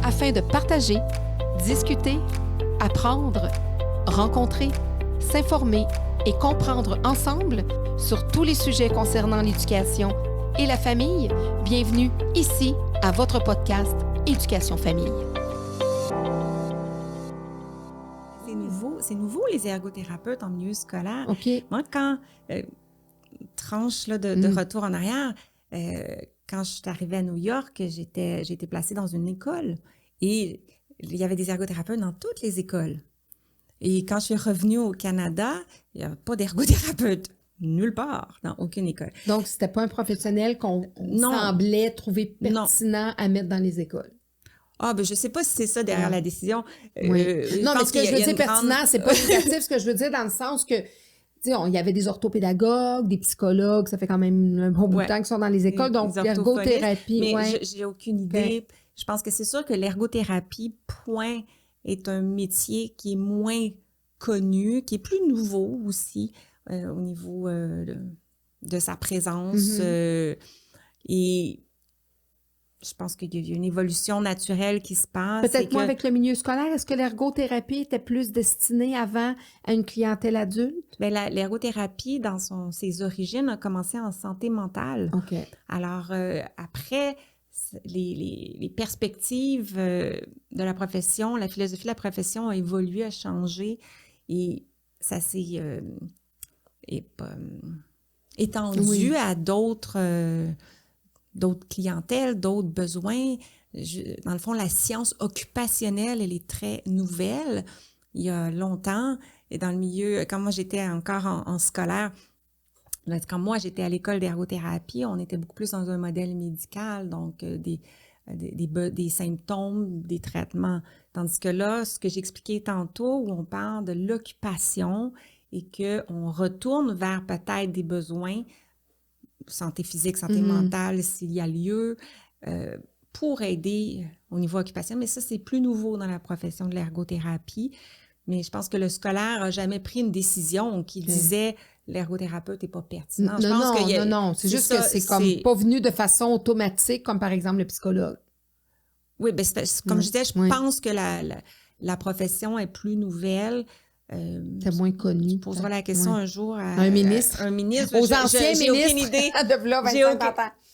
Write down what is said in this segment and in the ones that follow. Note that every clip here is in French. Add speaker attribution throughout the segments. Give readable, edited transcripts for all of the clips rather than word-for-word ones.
Speaker 1: afin de partager, discuter, apprendre, rencontrer, s'informer et comprendre ensemble sur tous les sujets concernant l'éducation et la famille. Bienvenue ici à votre podcast Éducation Famille.
Speaker 2: C'est nouveau les ergothérapeutes en milieu scolaire.
Speaker 1: OK.
Speaker 2: Moi, quand tranche là, de retour en arrière, quand je suis arrivée à New York, j'ai été placée dans une école et il y avait des ergothérapeutes dans toutes les écoles. Et quand je suis revenue au Canada, il n'y a pas d'ergothérapeute nulle part, dans aucune école.
Speaker 1: Donc, c'était pas un professionnel qu'on semblait trouver pertinent à mettre dans les écoles.
Speaker 2: Ah, ben je sais pas si c'est ça derrière la décision.
Speaker 1: Oui. Non, mais ce que je veux dire pertinent, c'est pas négatif. Ce que je veux dire dans le sens que, tu sais, il y avait des orthopédagogues, des psychologues, ça fait quand même un bon bout de temps qu'ils sont dans les écoles, donc l'ergothérapie.
Speaker 2: Mais j'ai aucune idée. Je pense que c'est sûr que l'ergothérapie, point, est un métier qui est moins connu, qui est plus nouveau aussi au niveau de sa présence. Et je pense qu'il y a une évolution naturelle qui se passe.
Speaker 1: Peut-être moins avec le milieu scolaire. Est-ce que l'ergothérapie était plus destinée avant à une clientèle adulte?
Speaker 2: Bien, l'ergothérapie, dans ses origines, a commencé en santé mentale.
Speaker 1: OK.
Speaker 2: Alors, après, les perspectives de la profession, la philosophie de la profession a évolué, a changé et ça s'est étendu à d'autres clientèles, d'autres besoins. Dans le fond, la science occupationnelle, elle est très nouvelle. Il y a longtemps, et dans le milieu, quand moi j'étais encore en scolaire, quand moi j'étais à l'école d'ergothérapie, on était beaucoup plus dans un modèle médical, donc des symptômes, des traitements. Tandis que là, ce que j'expliquais tantôt, où on parle de l'occupation et qu'on retourne vers peut-être des besoins santé physique, santé mentale, s'il y a lieu, pour aider au niveau occupationnel. Mais ça, c'est plus nouveau dans la profession de l'ergothérapie. Mais je pense que le scolaire n'a jamais pris une décision qui disait l'ergothérapeute n'est pas pertinent.
Speaker 1: Non. C'est juste que c'est comme pas venu de façon automatique, comme par exemple le psychologue.
Speaker 2: Oui, bien, comme je disais, je pense que la profession est plus nouvelle.
Speaker 1: C'est moins connu.
Speaker 2: Tu poseras la question un jour à
Speaker 1: un ministre.
Speaker 2: Aux
Speaker 1: anciens ministres.
Speaker 2: J'ai aucune idée.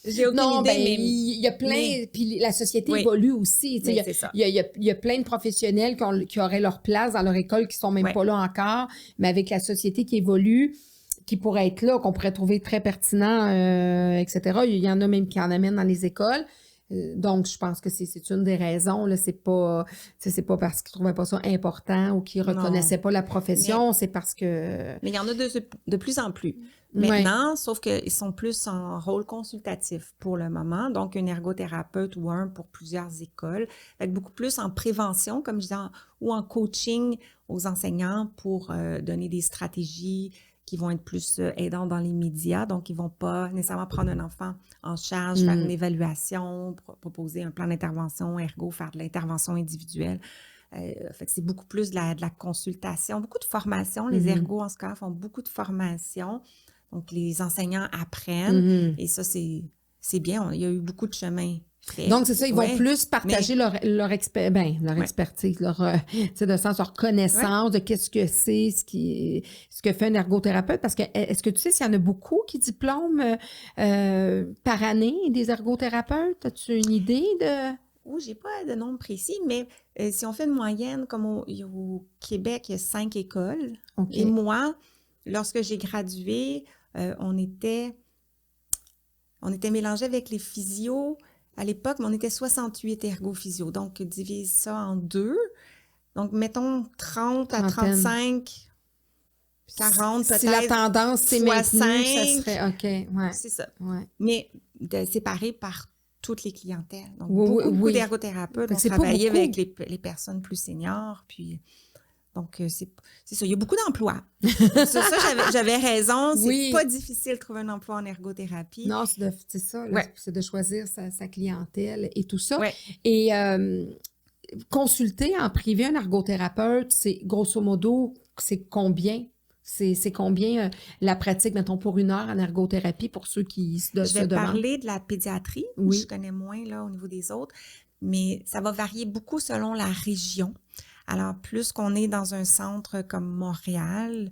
Speaker 2: J'ai aucune idée, mais
Speaker 1: il y a plein... Puis la société évolue aussi. Il y a plein de professionnels qui auraient leur place dans leur école qui sont même pas là encore, mais avec la société qui évolue, qui pourrait être là, qu'on pourrait trouver très pertinent, etc. Il y en a même qui en amènent dans les écoles. Donc, je pense que c'est une des raisons. Là, c'est pas parce qu'ils trouvaient pas ça important ou qu'ils reconnaissaient pas la profession, c'est parce que...
Speaker 2: Mais il y en a de plus en plus. Maintenant, sauf qu'ils sont plus en rôle consultatif pour le moment. Donc, un ergothérapeute ou un pour plusieurs écoles. Fait que beaucoup plus en prévention, comme je disais, ou en coaching aux enseignants pour donner des stratégies qui vont être plus aidants dans les médias. Donc, ils ne vont pas nécessairement prendre un enfant en charge, faire une évaluation, proposer un plan d'intervention ergo, faire de l'intervention individuelle. Fait que c'est beaucoup plus de la consultation, beaucoup de formation. Les ergos en scolaire font beaucoup de formation. Donc, les enseignants apprennent. Et ça, c'est bien. Il y a eu beaucoup de chemin fait.
Speaker 1: Donc, c'est ça, ils vont plus partager leur expertise, leur connaissance de qu'est-ce que c'est, ce que fait un ergothérapeute. Parce que, est-ce que tu sais s'il y en a beaucoup qui diplôment par année des ergothérapeutes? As-tu une idée de...
Speaker 2: Oui, j'ai pas de nombre précis, mais si on fait une moyenne, comme au Québec, il y a 5 écoles. Okay. Et moi, lorsque j'ai gradué, on était mélangés avec les physios. À l'époque, on était 68 ergo-physios. Donc, divise ça en 2. Donc, mettons 30 à 35, 40 peut-être.
Speaker 1: Si la tendance c'est maintenue, ça serait OK. Ouais.
Speaker 2: C'est ça.
Speaker 1: Ouais.
Speaker 2: Mais séparé par toutes les clientèles. Donc, beaucoup d'ergothérapeutes vont travailler avec les personnes plus seniors. Puis, donc, c'est ça. Il y a beaucoup d'emplois. ça, j'avais raison. C'est pas difficile de trouver un emploi en ergothérapie.
Speaker 1: Non, c'est ça. Là, c'est de choisir sa clientèle et tout ça.
Speaker 2: Ouais.
Speaker 1: Et consulter en privé un ergothérapeute, c'est grosso modo, c'est combien? C'est combien la pratique, mettons, pour 1 heure en ergothérapie pour ceux qui se demandent?
Speaker 2: Je vais parler de la pédiatrie. Oui. Je connais moins là, au niveau des autres. mais ça va varier beaucoup selon la région. Alors, plus qu'on est dans un centre comme Montréal,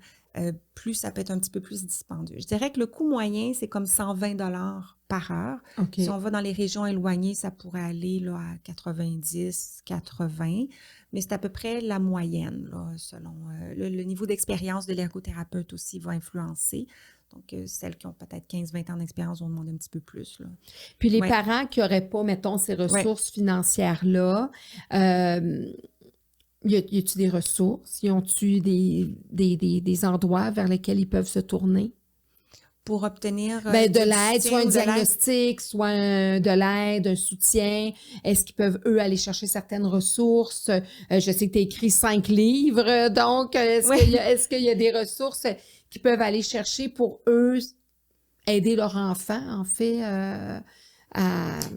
Speaker 2: plus ça peut être un petit peu plus dispendieux. Je dirais que le coût moyen, c'est comme 120 $ par heure.
Speaker 1: Okay.
Speaker 2: Si on va dans les régions éloignées, ça pourrait aller là, à 90, 80, mais c'est à peu près la moyenne, là, selon le niveau d'expérience de l'ergothérapeute aussi va influencer. Donc, celles qui ont peut-être 15-20 ans d'expérience vont demander un petit peu plus. Là.
Speaker 1: Puis les parents qui n'auraient pas, mettons, ces ressources financières-là, y a-t-il des ressources? Y ont-ils des endroits vers lesquels ils peuvent se tourner?
Speaker 2: Pour obtenir
Speaker 1: de l'aide, soit un diagnostic, soit de l'aide, un soutien. Est-ce qu'ils peuvent, eux, aller chercher certaines ressources? Je sais que tu as écrit 5 livres, donc est-ce qu'il y a des ressources qu'ils peuvent aller chercher pour eux aider leur enfant, en fait, à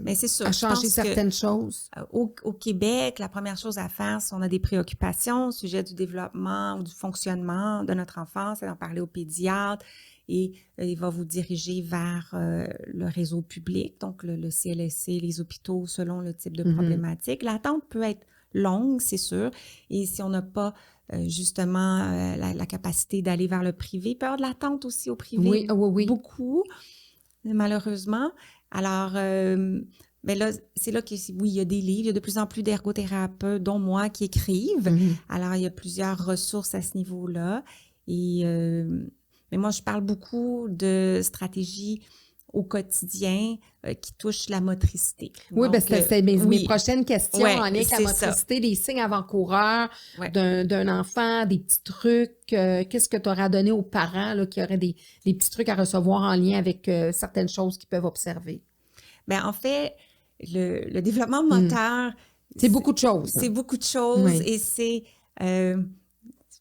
Speaker 1: changer certaines choses?
Speaker 2: Au Québec, la première chose à faire, si on a des préoccupations au sujet du développement ou du fonctionnement de notre enfant, c'est d'en parler au pédiatre. Et il va vous diriger vers le réseau public, donc le CLSC, les hôpitaux, selon le type de problématique. L'attente peut être longue, c'est sûr. Et si on n'a pas justement la capacité d'aller vers le privé, il peut y avoir de l'attente aussi au privé.
Speaker 1: Oui.
Speaker 2: Beaucoup, malheureusement. Alors, mais là, c'est là que, oui, il y a des livres, il y a de plus en plus d'ergothérapeutes, dont moi, qui écrivent. Alors, il y a plusieurs ressources à ce niveau-là. Et... mais moi, je parle beaucoup de stratégies au quotidien qui touchent la motricité.
Speaker 1: Oui, parce que c'est mes prochaines questions en lien avec la motricité, des signes avant-coureurs d'un enfant, des petits trucs. Qu'est-ce que tu auras donné aux parents là, qui auraient des petits trucs à recevoir en lien avec certaines choses qu'ils peuvent observer?
Speaker 2: Bien, en fait, le développement moteur...
Speaker 1: C'est beaucoup de choses.
Speaker 2: C'est beaucoup de choses et c'est...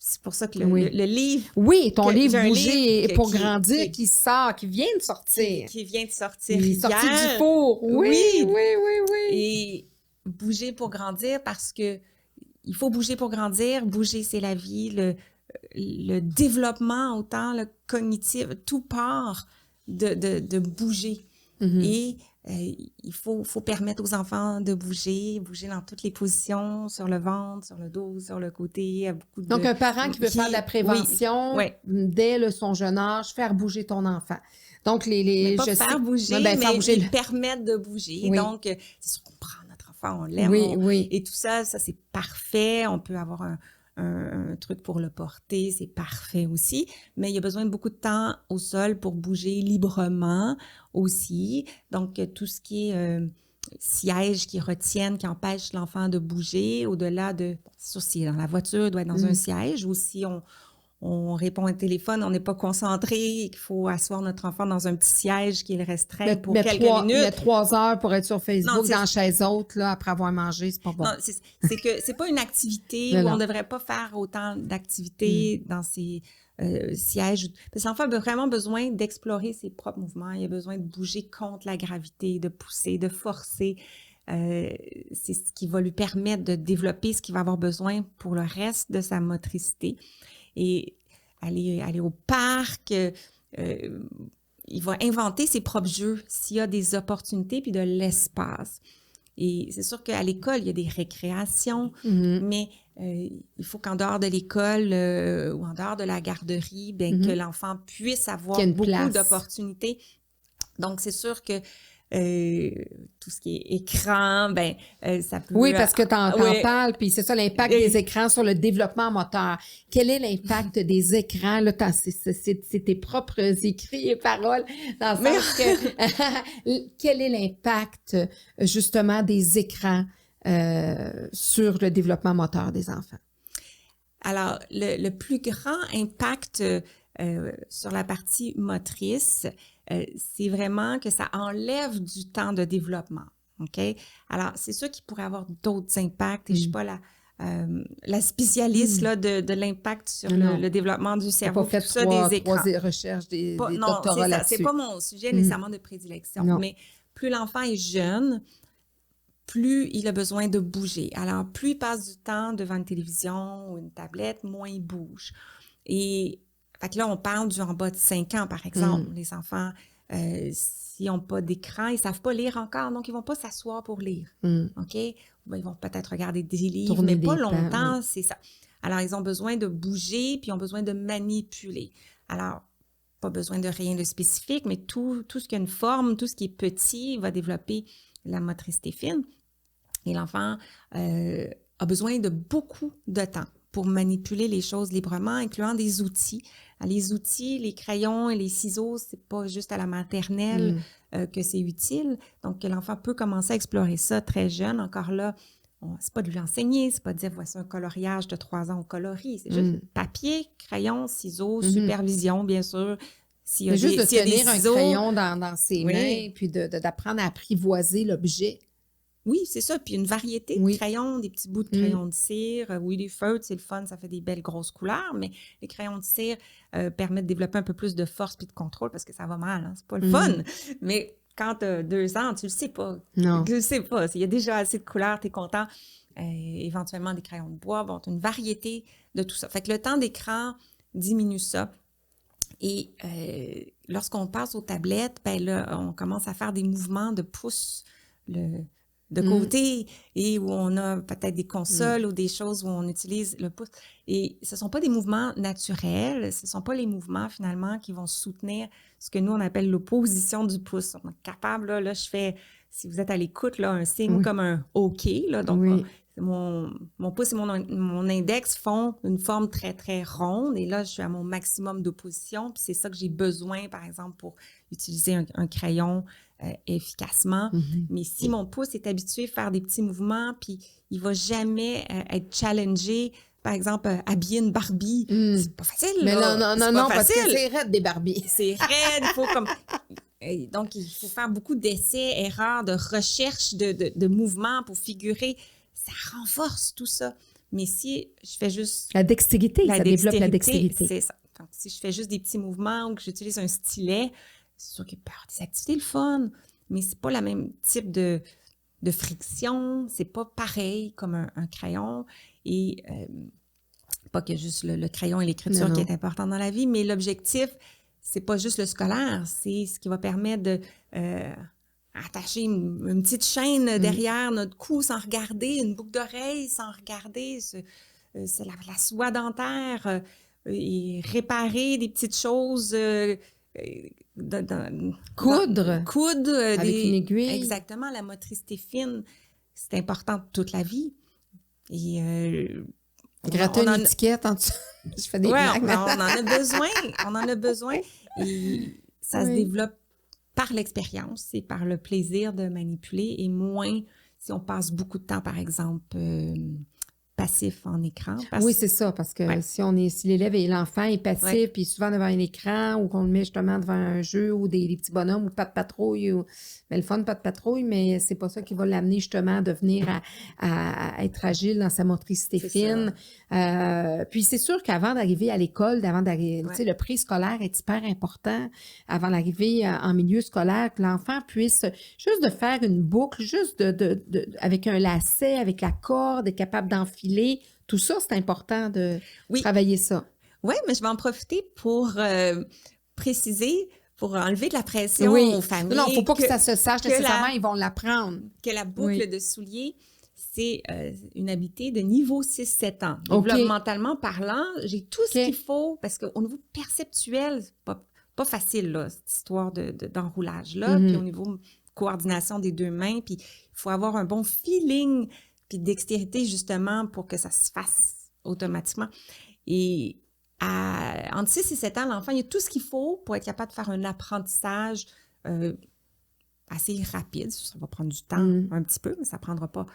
Speaker 2: c'est pour ça que le livre...
Speaker 1: Oui, ton livre « Bouger pour grandir » qui vient de sortir.
Speaker 2: Qui vient de sortir
Speaker 1: hier. Sorti du four. Oui.
Speaker 2: Et « Bouger pour grandir » parce que il faut bouger pour grandir. Bouger, c'est la vie. Le développement, autant le cognitif, tout part de bouger. Et il faut permettre aux enfants de bouger dans toutes les positions, sur le ventre, sur le dos, sur le côté.
Speaker 1: Donc, un parent qui veut faire de la prévention dès son jeune âge, faire bouger ton enfant. Donc,
Speaker 2: mais faire bouger, mais permettre de bouger. Donc, c'est sûr qu'on prend notre enfant, on l'aime. Et tout ça, c'est parfait. On peut avoir un truc pour le porter, c'est parfait aussi. Mais il y a besoin de beaucoup de temps au sol pour bouger librement aussi. Donc, tout ce qui est siège qui retiennent, qui empêchent l'enfant de bouger, au-delà de... c'est sûr, si dans la voiture, il doit être dans un siège, ou si on répond au téléphone, on n'est pas concentré, et qu'il faut asseoir notre enfant dans un petit siège qui est restreint pour quelques minutes.
Speaker 1: Mais 3 heures pour être sur Facebook dans la chaise haute, là, après avoir mangé, c'est pas bon.
Speaker 2: Non, c'est que c'est pas une activité où on ne devrait pas faire autant d'activités dans ces sièges. Parce que l'enfant a vraiment besoin d'explorer ses propres mouvements. Il a besoin de bouger contre la gravité, de pousser, de forcer. C'est ce qui va lui permettre de développer ce qu'il va avoir besoin pour le reste de sa motricité. Et aller au parc, il va inventer ses propres jeux s'il y a des opportunités puis de l'espace. Et c'est sûr qu'à l'école, il y a des récréations, mais il faut qu'en dehors de l'école ou en dehors de la garderie, que l'enfant puisse avoir beaucoup d'opportunités. Donc, c'est sûr que tout ce qui est écran, ça peut...
Speaker 1: Oui, parce que tu en parles, puis c'est ça l'impact des écrans sur le développement moteur. Quel est l'impact des écrans? Là, c'est tes propres écrits et paroles, dans le sens que... quel est l'impact, justement, des écrans sur le développement moteur des enfants?
Speaker 2: Alors, le plus grand impact sur la partie motrice, c'est vraiment que ça enlève du temps de développement, OK? Alors, c'est sûr qu'il pourrait avoir d'autres impacts, et je ne suis pas la spécialiste là, de l'impact sur le développement du cerveau,
Speaker 1: pas fait
Speaker 2: tout ça, des écrans.
Speaker 1: 3 recherches, des doctorats là-dessus.
Speaker 2: C'est pas mon sujet nécessairement de prédilection, mais plus l'enfant est jeune, plus il a besoin de bouger. Alors, plus il passe du temps devant une télévision ou une tablette, moins il bouge. Et fait que là, on parle en bas de 5 ans, par exemple. Les enfants s'ils n'ont pas d'écran, ils ne savent pas lire encore, donc ils ne vont pas s'asseoir pour lire. OK? Ben, ils vont peut-être regarder des livres, mais pas longtemps, c'est ça. Alors, ils ont besoin de bouger, puis ils ont besoin de manipuler. Alors, pas besoin de rien de spécifique, mais tout ce qui a une forme, tout ce qui est petit va développer la motricité fine. Et l'enfant a besoin de beaucoup de temps pour manipuler les choses librement, incluant des outils. Les outils, les crayons et les ciseaux, c'est pas juste à la maternelle que c'est utile. Donc, l'enfant peut commencer à explorer ça très jeune. Encore là, c'est pas de lui enseigner, c'est pas de dire voici un coloriage de 3 ans au coloris. C'est juste papier, crayon, ciseaux, supervision, bien sûr.
Speaker 1: C'est juste de tenir un crayon dans ses mains, puis d'apprendre à apprivoiser l'objet.
Speaker 2: Oui, c'est ça. Puis une variété de crayons, des petits bouts de crayons de cire. Oui, les feutres, c'est le fun, ça fait des belles grosses couleurs, mais les crayons de cire permettent de développer un peu plus de force puis de contrôle parce que ça va mal, hein? C'est pas le fun. Mais quand tu as 2 ans, tu le sais pas.
Speaker 1: Non.
Speaker 2: Tu le sais pas. Il y a déjà assez de couleurs, tu es content. Éventuellement, des crayons de bois. Bon, tu as une variété de tout ça. Fait que le temps d'écran diminue ça. Et lorsqu'on passe aux tablettes, ben là, on commence à faire des mouvements de pouce de côté et où on a peut-être des consoles ou des choses où on utilise le pouce. Et ce ne sont pas des mouvements naturels, ce ne sont pas les mouvements finalement qui vont soutenir ce que nous, on appelle l'opposition du pouce. On est capable, là je fais, si vous êtes à l'écoute, là, un signe comme un OK. Là, donc, mon pouce et mon index font une forme très, très ronde. Et là, je suis à mon maximum d'opposition. Puis c'est ça que j'ai besoin, par exemple, pour utiliser un crayon efficacement. Mais si mon pouce est habitué à faire des petits mouvements, puis il ne va jamais être challengé, par exemple, habiller une Barbie, c'est pas facile.
Speaker 1: Mais
Speaker 2: là.
Speaker 1: non, parce que c'est raide des Barbies.
Speaker 2: C'est raide, il faut comme... Donc, il faut faire beaucoup d'essais, erreurs, de recherche de mouvements pour figurer. Ça renforce tout ça. Mais si je fais juste...
Speaker 1: La dextérité, ça développe la dextérité.
Speaker 2: C'est ça. Donc, si je fais juste des petits mouvements ou que j'utilise un stylet, c'est sûr qu'il peut y avoir des activités le fun, mais c'est pas le même type de friction, c'est pas pareil comme un crayon. Et pas que juste le crayon et l'écriture qui est important dans la vie, mais l'objectif, c'est pas juste le scolaire, c'est ce qui va permettre de attacher une petite chaîne derrière notre cou sans regarder, une boucle d'oreille sans regarder, c'est la soie dentaire, et réparer des petites choses...
Speaker 1: Coudre avec une aiguille.
Speaker 2: Exactement, la motricité fine, c'est important toute la vie. Et
Speaker 1: gratter une étiquette en dessous. Je fais des blagues.
Speaker 2: On en a besoin. Et ça se développe par l'expérience et par le plaisir de manipuler et moins si on passe beaucoup de temps, par exemple, passif en écran.
Speaker 1: Oui, c'est ça, parce que si l'élève et l'enfant est passif, puis souvent devant un écran ou qu'on le met justement devant un jeu ou des petits bonhommes ou pas de patrouille, mais le fun, pas de patrouille, mais c'est pas ça qui va l'amener justement à devenir à être agile dans sa motricité fine. Puis c'est sûr qu'avant d'arriver à l'école, tu sais, le préscolaire est hyper important avant d'arriver en milieu scolaire, que l'enfant puisse juste de faire une boucle, juste avec un lacet, avec la corde, être capable d'enfiler. Tout ça, c'est important de travailler ça.
Speaker 2: Oui, mais je vais en profiter pour préciser, pour enlever de la pression aux familles.
Speaker 1: Non, il ne faut pas que ça se sache nécessairement, ils vont l'apprendre.
Speaker 2: Que la boucle de souliers, c'est une habileté de niveau 6-7 ans. Développemental parlant, j'ai tout ce qu'il faut, parce qu'au niveau perceptuel, c'est pas facile, là, cette histoire d'enroulage-là. Puis au niveau coordination des 2 mains, puis il faut avoir un bon feeling puis dextérité, justement, pour que ça se fasse automatiquement. Et entre 6 et 7 ans, l'enfant, il y a tout ce qu'il faut pour être capable de faire un apprentissage assez rapide. Ça va prendre du temps un petit peu, mais ça ne prendra pas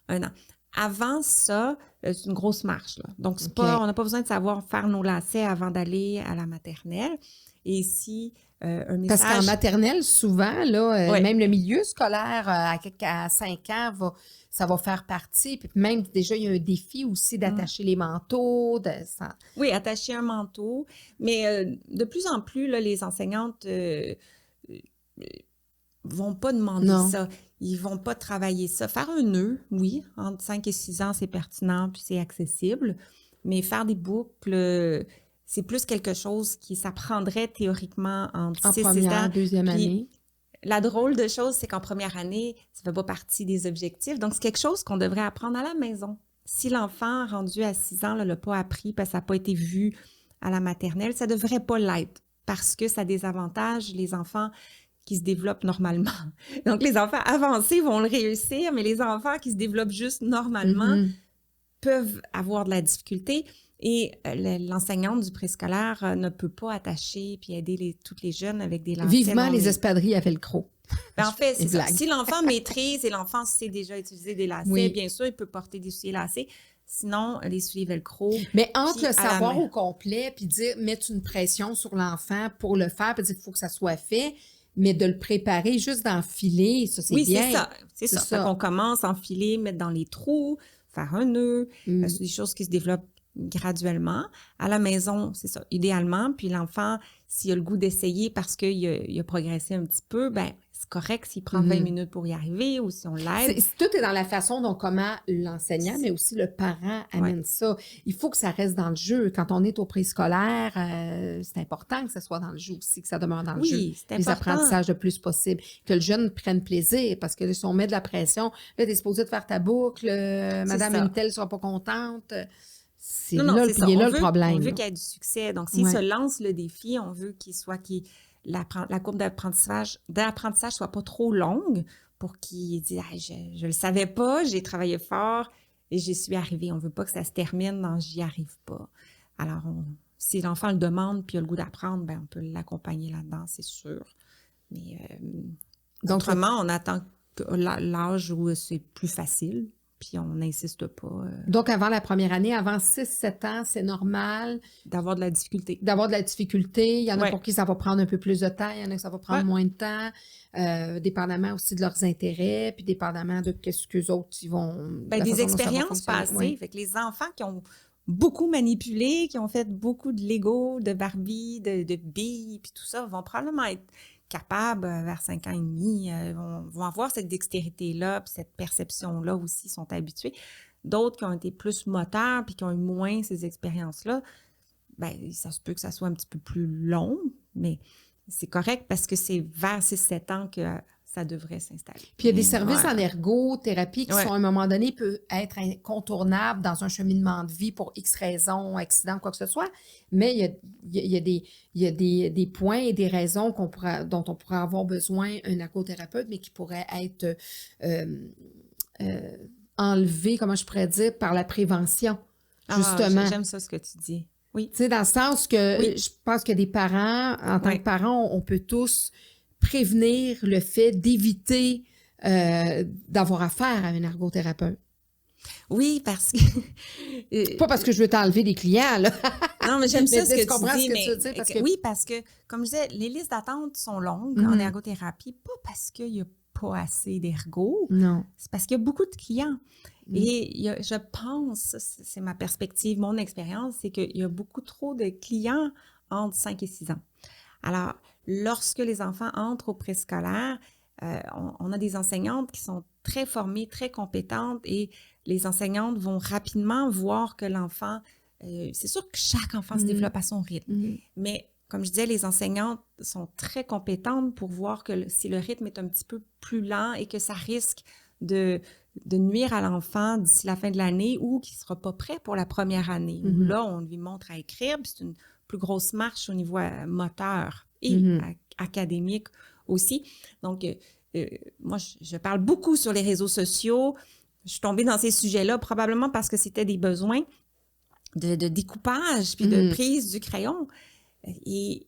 Speaker 2: 1 an. Avant ça, c'est une grosse marche, là. Donc, on n'a pas besoin de savoir faire nos lacets avant d'aller à la maternelle. Et si un message...
Speaker 1: Parce qu'en maternelle, souvent, là, même le milieu scolaire, à 5 ans, ça va faire partie. Puis même, déjà, il y a un défi aussi d'attacher les manteaux.
Speaker 2: Oui, attacher un manteau. Mais de plus en plus, là, les enseignantes vont pas demander ça. Ils vont pas travailler ça. Faire un nœud, oui, entre 5 et 6 ans, c'est pertinent puis c'est accessible. Mais faire des boucles, c'est plus quelque chose qui s'apprendrait théoriquement en 6
Speaker 1: première,
Speaker 2: ans.
Speaker 1: deuxième année.
Speaker 2: La drôle de chose, c'est qu'en première année, ça ne fait pas partie des objectifs. Donc, c'est quelque chose qu'on devrait apprendre à la maison. Si l'enfant rendu à 6 ans ne l'a pas appris parce que ça n'a pas été vu à la maternelle, ça ne devrait pas l'être parce que ça désavantage les enfants qui se développent normalement. Donc, les enfants avancés vont le réussir, mais les enfants qui se développent juste normalement peuvent avoir de la difficulté. Et l'enseignante du préscolaire ne peut pas attacher puis aider tous les jeunes avec des lentils.
Speaker 1: Vivement les espadrilles à velcro.
Speaker 2: Ben, en fait, c'est ça. Si l'enfant maîtrise et l'enfant sait déjà utiliser des lacets, bien sûr, il peut porter des souliers lacets. Sinon, les souliers velcro.
Speaker 1: Mais entre le savoir au complet puis dire mettre une pression sur l'enfant pour le faire, puis dire qu'il faut que ça soit fait, mais de le préparer juste d'enfiler, ça, c'est bien.
Speaker 2: Oui, c'est ça. C'est ça. On commence à enfiler, mettre dans les trous, faire un nœud. C'est des choses qui se développent graduellement. À la maison, c'est ça, idéalement. Puis l'enfant, s'il a le goût d'essayer parce qu'il a progressé un petit peu, ben c'est correct s'il prend 20 minutes pour y arriver ou si on l'aide.
Speaker 1: Tout est dans la façon dont comment l'enseignant, mais aussi le parent amène ça. Il faut que ça reste dans le jeu. Quand on est au préscolaire, c'est important que ça soit dans le jeu aussi, que ça demeure dans le jeu.
Speaker 2: Oui, c'est important.
Speaker 1: Les apprentissages le plus possible. Que le jeune prenne plaisir, parce que si on met de la pression, là, t'es supposé de faire ta boucle, madame Unitel ne sera pas contente. C'est là le problème.
Speaker 2: On veut qu'il y ait du succès. Donc, s'il se lance le défi, on veut la courbe d'apprentissage soit pas trop longue pour qu'il dise je le savais pas, j'ai travaillé fort et j'y suis arrivé. On veut pas que ça se termine dans j'y arrive pas. Alors, si l'enfant le demande puis a le goût d'apprendre, ben on peut l'accompagner là-dedans, c'est sûr. Mais autrement, on attend l'âge où c'est plus facile. Puis on n'insiste pas.
Speaker 1: Donc, avant la première année, avant 6-7 ans, c'est normal.
Speaker 2: D'avoir de la difficulté.
Speaker 1: Il y en a pour qui ça va prendre un peu plus de temps, il y en a qui ça va prendre moins de temps, dépendamment aussi de leurs intérêts, puis dépendamment de ce qu'eux autres, ils vont...
Speaker 2: des expériences passées. Fait que les enfants qui ont beaucoup manipulé, qui ont fait beaucoup de Lego, de Barbie, de billes, puis tout ça, vont probablement être capables, vers 5 ans et demi, vont avoir cette dextérité-là, puis cette perception-là aussi, sont habitués. D'autres qui ont été plus moteurs, puis qui ont eu moins ces expériences-là, bien, ça se peut que ça soit un petit peu plus long, mais c'est correct parce que c'est vers 6-7 ans que ça devrait s'installer.
Speaker 1: Puis il y a des services en ergothérapie qui sont, à un moment donné, peuvent être incontournables dans un cheminement de vie pour X raisons, accident, quoi que ce soit. Mais il y a des points et des raisons dont on pourrait avoir besoin d'un ergothérapeute, mais qui pourraient être enlevés, comment je pourrais dire, par la prévention, justement.
Speaker 2: J'aime ça ce que tu dis. Oui.
Speaker 1: Tu sais, dans le sens que je pense que des parents, en tant que parents, on peut tous prévenir le fait d'éviter d'avoir affaire à un ergothérapeute.
Speaker 2: Oui, parce que...
Speaker 1: Pas parce que je veux t'enlever des clients, là.
Speaker 2: Non, mais j'aime ça ce que tu dis.
Speaker 1: Tu veux dire, parce que...
Speaker 2: Oui, parce que, comme je disais, les listes d'attente sont longues en ergothérapie, pas parce qu'il n'y a pas assez d'ergo.
Speaker 1: Non.
Speaker 2: C'est parce qu'il y a beaucoup de clients. Et je pense, c'est ma perspective, mon expérience, c'est qu'il y a beaucoup trop de clients entre 5 et 6 ans. Alors, lorsque les enfants entrent au préscolaire, on a des enseignantes qui sont très formées, très compétentes et les enseignantes vont rapidement voir que l'enfant, c'est sûr que chaque enfant se développe à son rythme, mais comme je disais, les enseignantes sont très compétentes pour voir que si le rythme est un petit peu plus lent et que ça risque de nuire à l'enfant d'ici la fin de l'année ou qu'il ne sera pas prêt pour la première année. Là, on lui montre à écrire, puis c'est une plus grosse marche au niveau moteur et académique aussi. Donc, moi, je parle beaucoup sur les réseaux sociaux. Je suis tombée dans ces sujets-là probablement parce que c'était des besoins de découpage puis de prise du crayon. Et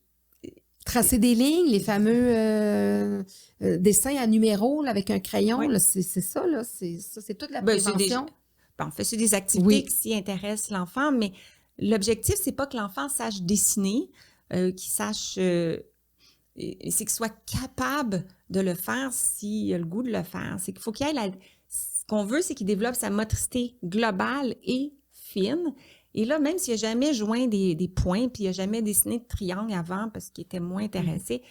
Speaker 1: tracer des lignes, les fameux dessins à numéros là, avec un crayon, là, c'est ça, là, c'est toute la prévention.
Speaker 2: En fait, c'est des activités qui intéressent l'enfant, mais l'objectif, c'est pas que l'enfant sache dessiner, qu'il sache... c'est qu'il soit capable de le faire s'il a le goût de le faire. C'est qu'il faut qu'il ait ce qu'on veut, c'est qu'il développe sa motricité globale et fine. Et là, même s'il n'a jamais joint des points, puis il n'a jamais dessiné de triangle avant parce qu'il était moins intéressé,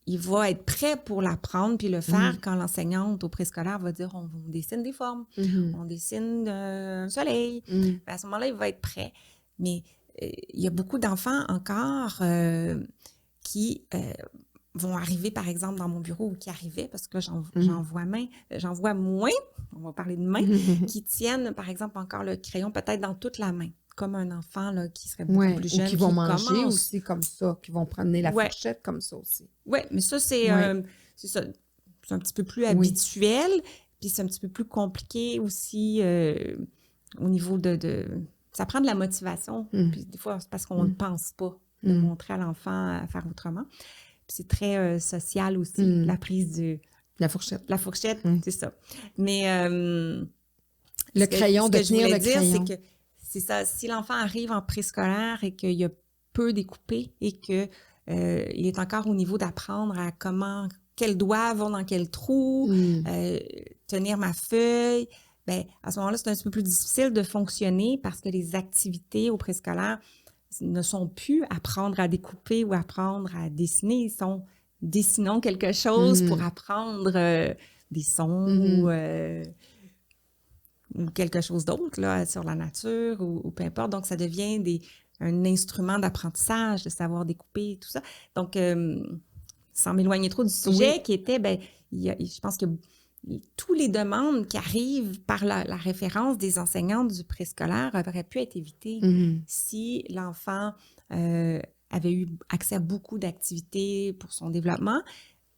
Speaker 2: il va être prêt pour l'apprendre puis le faire quand l'enseignante au préscolaire va dire on dessine des formes, on dessine un soleil. À ce moment-là, il va être prêt. Mais il y a beaucoup d'enfants encore qui vont arriver, par exemple, dans mon bureau, ou qui arrivaient, parce que j'en vois moins, on va parler de main, qui tiennent, par exemple, encore le crayon peut-être dans toute la main, comme un enfant là, qui serait beaucoup plus jeune.
Speaker 1: Ou qui vont manger aussi comme ça, qui vont prendre la fourchette comme ça aussi.
Speaker 2: Oui, mais ça, c'est ça. C'est un petit peu plus habituel, puis c'est un petit peu plus compliqué aussi au niveau de... Ça prend de la motivation, puis des fois, c'est parce qu'on ne pense pas de montrer à l'enfant à faire autrement. Puis c'est très social aussi, la prise de...
Speaker 1: La fourchette.
Speaker 2: La fourchette, c'est ça. Mais...
Speaker 1: le crayon, de tenir le crayon.
Speaker 2: C'est ça, si l'enfant arrive en préscolaire et qu'il y a peu découpé et qu'il est encore au niveau d'apprendre à quels doigts vont dans quel trou, tenir ma feuille, bien, à ce moment-là, c'est un petit peu plus difficile de fonctionner parce que les activités au préscolaire ne sont plus apprendre à découper ou apprendre à dessiner. Ils sont dessinons quelque chose pour apprendre des sons ou quelque chose d'autre là, sur la nature ou peu importe. Donc, ça devient un instrument d'apprentissage, de savoir découper et tout ça. Donc, sans m'éloigner trop du sujet qui était, je pense que toutes les demandes qui arrivent par la référence des enseignantes du préscolaire auraient pu être évitées si l'enfant avait eu accès à beaucoup d'activités pour son développement.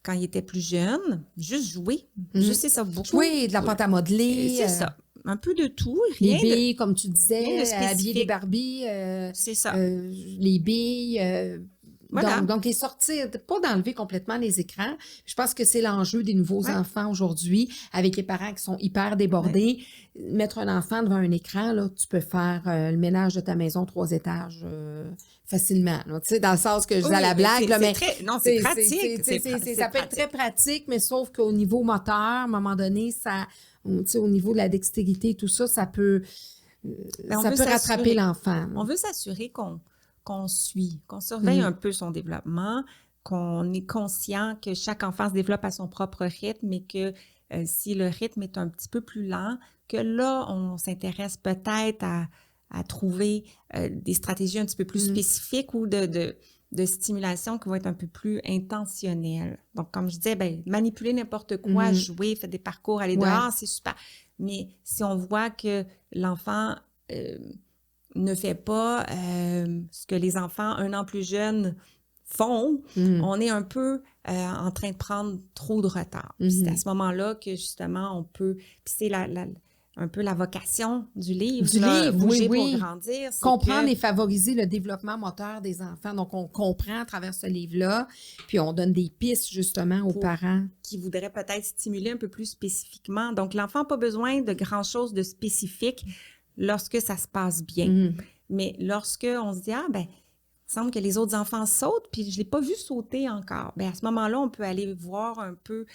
Speaker 2: Quand il était plus jeune, juste jouer. Juste, c'est ça, beaucoup.
Speaker 1: Jouer, de la pâte à modeler.
Speaker 2: C'est ça. Un peu de tout.
Speaker 1: Les billes, comme tu disais, habiller des Barbies.
Speaker 2: C'est ça.
Speaker 1: Les billes.
Speaker 2: Voilà.
Speaker 1: Donc, les sortir, pas d'enlever complètement les écrans. Je pense que c'est l'enjeu des nouveaux enfants aujourd'hui, avec les parents qui sont hyper débordés. Mettre un enfant devant un écran, là, tu peux faire le ménage de ta maison 3 étages facilement. Tu sais, dans le sens que je dis à la blague.
Speaker 2: Mais c'est pratique.
Speaker 1: Ça peut être très pratique, mais sauf qu'au niveau moteur, à un moment donné, au niveau de la dextérité, tout ça, ça peut rattraper l'enfant.
Speaker 2: On veut s'assurer qu'on suit, qu'on surveille un peu son développement, qu'on est conscient que chaque enfant se développe à son propre rythme et que si le rythme est un petit peu plus lent, que là, on s'intéresse peut-être à trouver des stratégies un petit peu plus spécifiques ou de stimulation qui vont être un peu plus intentionnelles. Donc, comme je disais, manipuler n'importe quoi, jouer, faire des parcours, aller dehors, c'est super. Mais si on voit que l'enfant ne fait pas ce que les enfants 1 an plus jeunes font, on est un peu en train de prendre trop de retard. C'est à ce moment-là que, justement, on peut... Puis c'est un peu la vocation du livre. Bouger pour grandir.
Speaker 1: Comprendre et favoriser le développement moteur des enfants. Donc, on comprend à travers ce livre-là, puis on donne des pistes, justement, aux parents.
Speaker 2: Qui voudraient peut-être stimuler un peu plus spécifiquement. Donc, l'enfant n'a pas besoin de grand-chose de spécifique lorsque ça se passe bien. Mais lorsque on se dit, il semble que les autres enfants sautent, puis je ne l'ai pas vu sauter encore. Bien, à ce moment-là, on peut aller voir un peu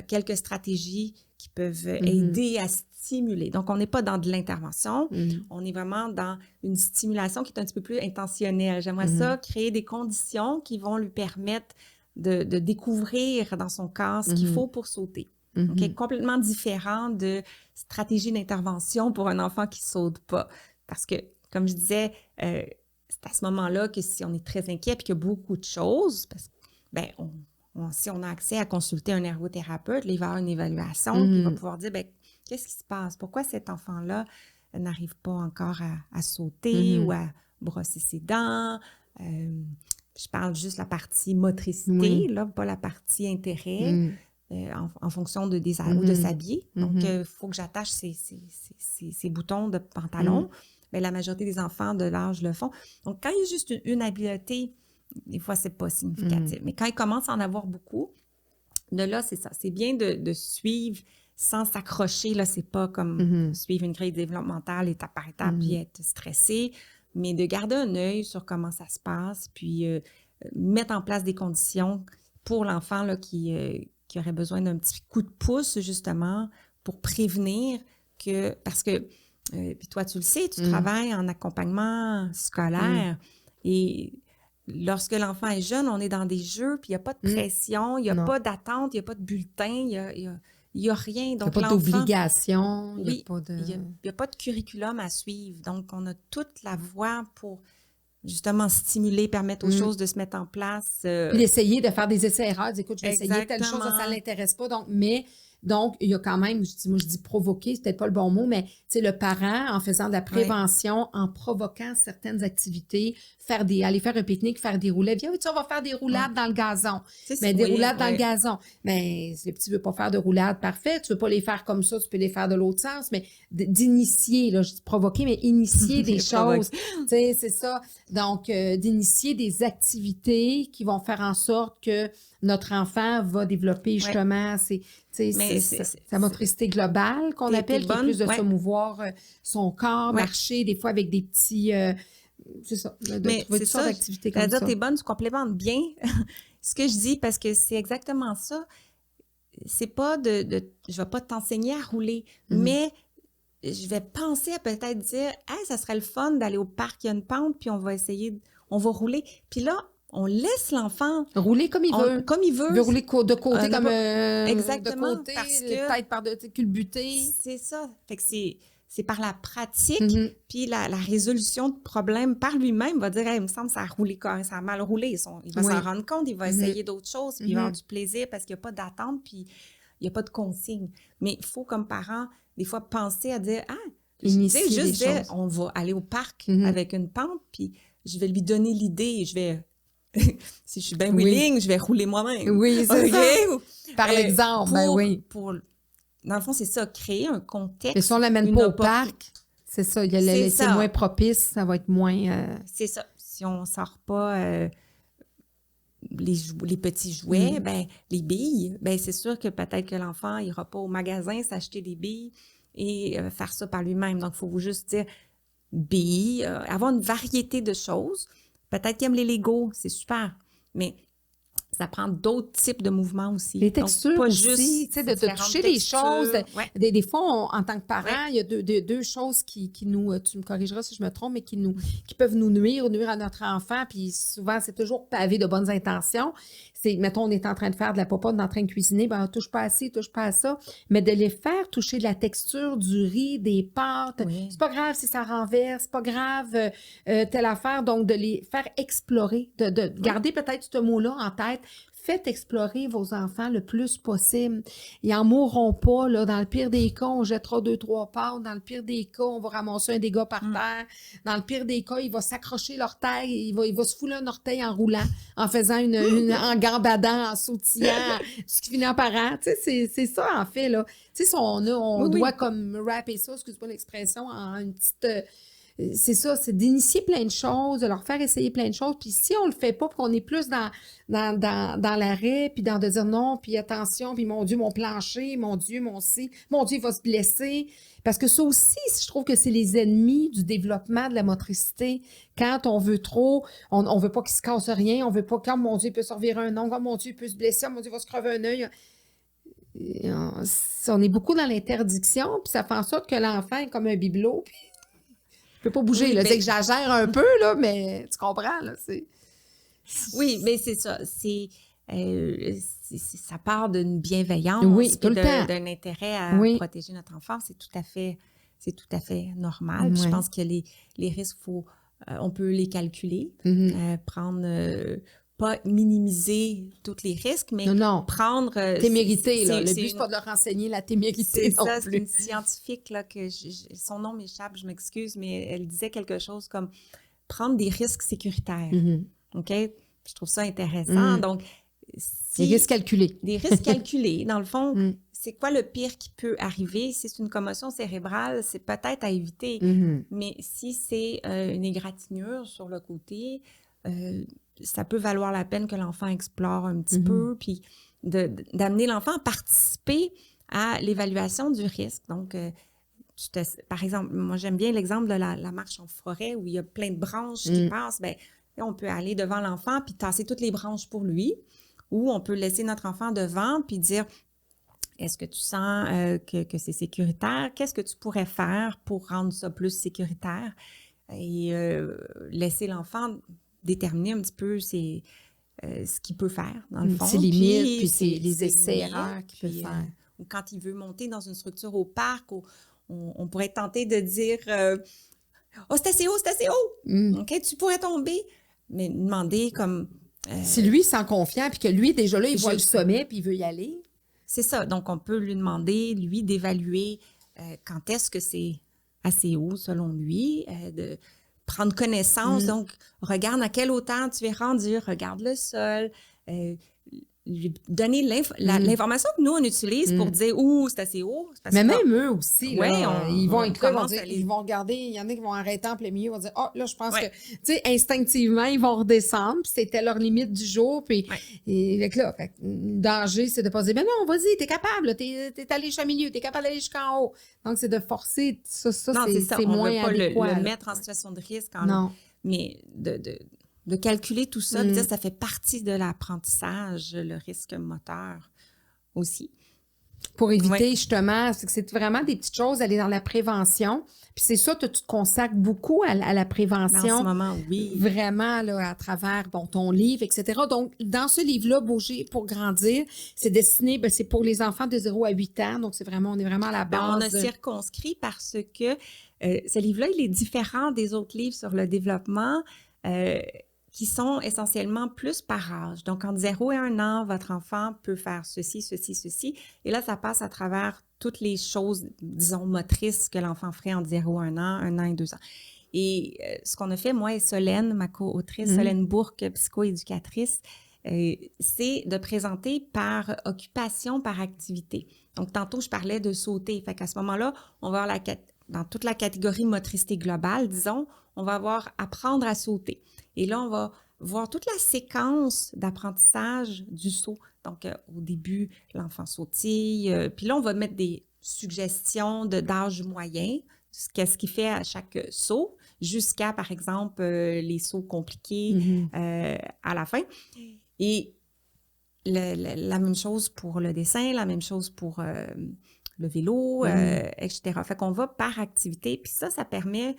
Speaker 2: quelques stratégies qui peuvent aider à stimuler. Donc, on n'est pas dans de l'intervention, on est vraiment dans une stimulation qui est un petit peu plus intentionnelle. J'aimerais ça créer des conditions qui vont lui permettre de découvrir dans son corps ce qu'il faut pour sauter. Okay? Complètement différent de stratégie d'intervention pour un enfant qui ne saute pas. Parce que, comme je disais, c'est à ce moment-là que si on est très inquiet et qu'il y a beaucoup de choses, parce que, si on a accès à consulter un ergothérapeute, là, il va avoir une évaluation, puis il va pouvoir dire, qu'est-ce qui se passe? Pourquoi cet enfant-là n'arrive pas encore à sauter ou à brosser ses dents? Je parle juste la partie motricité, là, pas la partie intérêt. En fonction de s'habiller. Donc, il faut que j'attache ces boutons de pantalon. Bien, la majorité des enfants de l'âge le font. Donc, quand il y a juste une habileté, des fois, c'est pas significatif. Mais quand ils commencent à en avoir beaucoup, de là, c'est ça. C'est bien de suivre sans s'accrocher. Là, c'est pas comme suivre une grille développementale étape par étape puis être stressé, mais de garder un œil sur comment ça se passe puis mettre en place des conditions pour l'enfant là, qui aurait besoin d'un petit coup de pouce, justement, pour prévenir que... Parce que, puis toi, tu le sais, tu travailles en accompagnement scolaire et lorsque l'enfant est jeune, on est dans des jeux, puis il n'y a pas de pression, il n'y a pas d'attente, il n'y a pas de bulletin, il n'y a rien. Donc,
Speaker 1: il n'y a pas d'obligation.
Speaker 2: Il n'y a pas de curriculum à suivre. Donc, on a toute la voie pour justement stimuler, permettre aux choses de se mettre en place.
Speaker 1: Puis d'essayer de faire des essais-erreurs. Écoute, je vais essayer telle chose, ça ne l'intéresse pas. Donc, il y a quand même, je dis provoquer, c'est peut-être pas le bon mot, mais c'est le parent, en faisant de la prévention, en provoquant certaines activités, aller faire un pique-nique, faire des roulades. Viens, on va faire des roulades dans le gazon. Mais des roulades dans le gazon. Mais si le petit veut pas faire de roulades, parfait. Tu veux pas les faire comme ça, tu peux les faire de l'autre sens. Mais d'initier, là, je dis provoquer, mais initier des choses. Tu sais, c'est ça. Donc, d'initier des activités qui vont faire en sorte que notre enfant va développer justement sa motricité globale qu'on appelle, qui est plus de se mouvoir son corps, marcher, des fois avec des petits... c'est ça, de trouver toutes sortes d'activités comme ça.
Speaker 2: T'es bonne, tu complémentes bien ce que je dis, parce que c'est exactement ça. C'est pas je vais pas t'enseigner à rouler, mais je vais penser à peut-être dire, hey, ça serait le fun d'aller au parc, il y a une pente, puis on va rouler. Puis là, on laisse l'enfant
Speaker 1: rouler comme il veut.
Speaker 2: Comme il veut.
Speaker 1: Il veut rouler de côté comme
Speaker 2: exactement,
Speaker 1: de côté,
Speaker 2: parce que
Speaker 1: tête par-dessus, culbuter.
Speaker 2: C'est ça. Fait que c'est par la pratique, puis la résolution de problèmes par lui-même va dire, hey, il me semble que ça a roulé, ça a mal roulé. Il va s'en rendre compte, il va essayer d'autres choses, puis il va avoir du plaisir parce qu'il n'y a pas d'attente, puis il n'y a pas de consigne. Mais il faut, comme parent, des fois, penser à dire, on va aller au parc avec une pente, puis je vais lui donner l'idée, je vais... si je suis bien willing, je vais rouler moi-même.
Speaker 1: Oui, c'est ça. Par l'exemple,
Speaker 2: dans le fond, c'est ça, créer un contexte.
Speaker 1: Et si on ne l'amène pas au parc, c'est ça, c'est moins propice, ça va être moins...
Speaker 2: C'est ça. Si on ne sort pas les petits jouets, les billes, c'est sûr que peut-être que l'enfant n'ira pas au magasin s'acheter des billes et faire ça par lui-même. Donc, il faut juste dire billes, avoir une variété de choses. Peut-être qu'il aime les Legos, c'est super, mais ça prend d'autres types de mouvements aussi.
Speaker 1: Les textures donc, pas aussi, tu sais, de toucher les choses. Des fois, en tant que parents, il y a deux choses qui nous, tu me corrigeras si je me trompe, mais qui peuvent nous nuire à notre enfant, puis souvent, c'est toujours pavé de bonnes intentions. C'est, mettons, on est en train de faire de la popote, on est en train de cuisiner, on touche pas à ci, touche pas à ça, mais de les faire toucher de la texture du riz, des pâtes, c'est pas grave si ça renverse, c'est pas grave telle affaire, donc de les faire explorer, de garder peut-être ce mot-là en tête. Faites explorer vos enfants le plus possible. Ils n'en mourront pas. Là. Dans le pire des cas, on jettera 2-3 pâtes. Dans le pire des cas, on va ramasser un dégât par terre. Dans le pire des cas, il va s'accrocher l'orteil. Il va se fouler un orteil en roulant, en faisant en gambadant, en sautillant, ce qui finit en parent. Tu sais, c'est ça, en fait. Là. Tu sais, on doit comme rapper ça, excuse-moi l'expression, en une petite... c'est ça, c'est d'initier plein de choses, de leur faire essayer plein de choses. Puis si on le fait pas, puis qu'on est plus dans l'arrêt, puis de dire non, puis attention, puis mon Dieu, mon plancher, mon Dieu, il va se blesser. Parce que ça aussi, je trouve que c'est les ennemis du développement de la motricité. Quand on veut trop, on veut pas qu'il se casse rien, on veut pas, quand mon Dieu, il peut se revirer un ongle, mon Dieu, il peut se blesser, mon Dieu, il va se crever un œil. On est beaucoup dans l'interdiction, puis ça fait en sorte que l'enfant est comme un bibelot, puis je peux pas bouger, là. C'est que j'exagère un peu, là, mais tu comprends, là.
Speaker 2: Oui, mais c'est ça. Ça part d'une bienveillance, d'un intérêt à protéger notre enfant. C'est tout à fait normal. Je pense que les risques, on peut les calculer, prendre... pas minimiser tous les risques, mais prendre...
Speaker 1: témérité, là. Le but, c'est pas de leur enseigner la témérité non plus.
Speaker 2: C'est une scientifique, là, que son nom m'échappe, je m'excuse, mais elle disait quelque chose comme prendre des risques sécuritaires. OK? Je trouve ça intéressant. Donc,
Speaker 1: des risques calculés.
Speaker 2: Des risques calculés. Dans le fond, c'est quoi le pire qui peut arriver? Si c'est une commotion cérébrale, c'est peut-être à éviter. Mais si c'est une égratignure sur le côté... ça peut valoir la peine que l'enfant explore un petit peu, puis d'amener l'enfant à participer à l'évaluation du risque. Donc, par exemple, moi, j'aime bien l'exemple de la marche en forêt où il y a plein de branches qui passent. Bien, on peut aller devant l'enfant puis tasser toutes les branches pour lui, ou on peut laisser notre enfant devant puis dire « Est-ce que tu sens que c'est sécuritaire? Qu'est-ce que tu pourrais faire pour rendre ça plus sécuritaire? » Et laisser l'enfant déterminer un petit peu ce qu'il peut faire, dans le fond.
Speaker 1: Ses limites, puis c'est les essais-erreurs qu'il peut faire.
Speaker 2: Ou quand il veut monter dans une structure au parc, on pourrait tenter de dire « Oh, c'est assez haut, c'est assez haut! OK, tu pourrais tomber. » Mais demander comme...
Speaker 1: si lui, il se sent confiant, puis que lui, déjà là, il voit le sommet, puis il veut y aller.
Speaker 2: C'est ça. Donc, on peut lui demander, lui, d'évaluer quand est-ce que c'est assez haut, selon lui, de prendre connaissance. Donc, regarde à quelle hauteur tu es rendu, regarde le sol, lui donner l'information que nous, on utilise pour dire « Ouh, c'est assez haut. »
Speaker 1: Mais même eux aussi, là, ils vont être là, ils vont regarder, il y en a qui vont arrêter en plein milieu, ils vont dire « Ah, là, je pense que, tu sais, instinctivement, ils vont redescendre, puis c'était leur limite du jour, puis avec là, le danger, c'est de pas dire « Ben non, vas-y, t'es capable, t'es allé jusqu'au milieu, t'es capable d'aller jusqu'en haut. » Donc, c'est de forcer, ça c'est moins adéquat.
Speaker 2: On veut pas le mettre en situation de risque, mais de calculer tout ça, de dire ça fait partie de l'apprentissage, le risque moteur aussi.
Speaker 1: Pour éviter justement, c'est vraiment des petites choses, aller dans la prévention. Puis c'est ça, tu te consacres beaucoup à la prévention.
Speaker 2: En ce moment, oui.
Speaker 1: Vraiment, là, à travers ton livre, etc. Donc, dans ce livre-là, Bouger pour grandir, c'est destiné, c'est pour les enfants de 0 à 8 ans. Donc, on est vraiment à la base.
Speaker 2: On a circonscrit parce que ce livre-là, il est différent des autres livres sur le développement qui sont essentiellement plus par âge. Donc, entre 0 et 1 an, votre enfant peut faire ceci, ceci, ceci. Et là, ça passe à travers toutes les choses, disons, motrices que l'enfant ferait entre 0 et 1 an et 2 ans. Et ce qu'on a fait, moi et Solène, ma co-autrice, Solène Bourque, psychoéducatrice, c'est de présenter par occupation, par activité. Donc, tantôt, je parlais de sauter. Fait qu'à ce moment-là, on va avoir dans toute la catégorie motricité globale, disons, on va avoir apprendre à sauter. Et là, on va voir toute la séquence d'apprentissage du saut. Donc, au début, l'enfant sautille. Puis là, on va mettre des suggestions d'âge moyen, qu'est-ce qu'il fait à chaque saut, jusqu'à, par exemple, les sauts compliqués à la fin. Et la même chose pour le dessin, la même chose pour le vélo, etc. Fait qu'on va par activité. Puis ça permet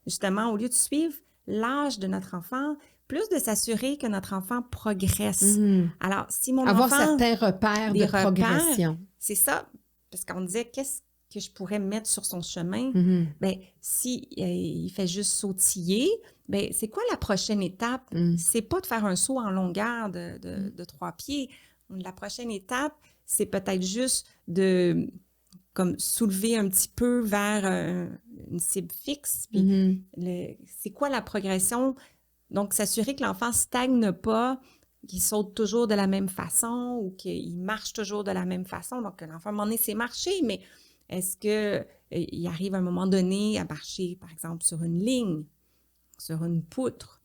Speaker 2: justement, au lieu de suivre l'âge de notre enfant, plus de s'assurer que notre enfant progresse. Alors, si mon
Speaker 1: enfant...
Speaker 2: Avoir
Speaker 1: certains repères de progression.
Speaker 2: C'est ça, parce qu'on disait, qu'est-ce que je pourrais mettre sur son chemin? Bien, si il fait juste sautiller, bien, c'est quoi la prochaine étape? C'est pas de faire un saut en longueur de 3 pieds. La prochaine étape, c'est peut-être juste de... comme soulever un petit peu vers une cible fixe. Puis c'est quoi la progression? Donc, s'assurer que l'enfant ne stagne pas, qu'il saute toujours de la même façon ou qu'il marche toujours de la même façon. Donc, l'enfant, à un moment donné, c'est marcher, mais est-ce qu'il arrive à un moment donné à marcher, par exemple, sur une ligne, sur une poutre?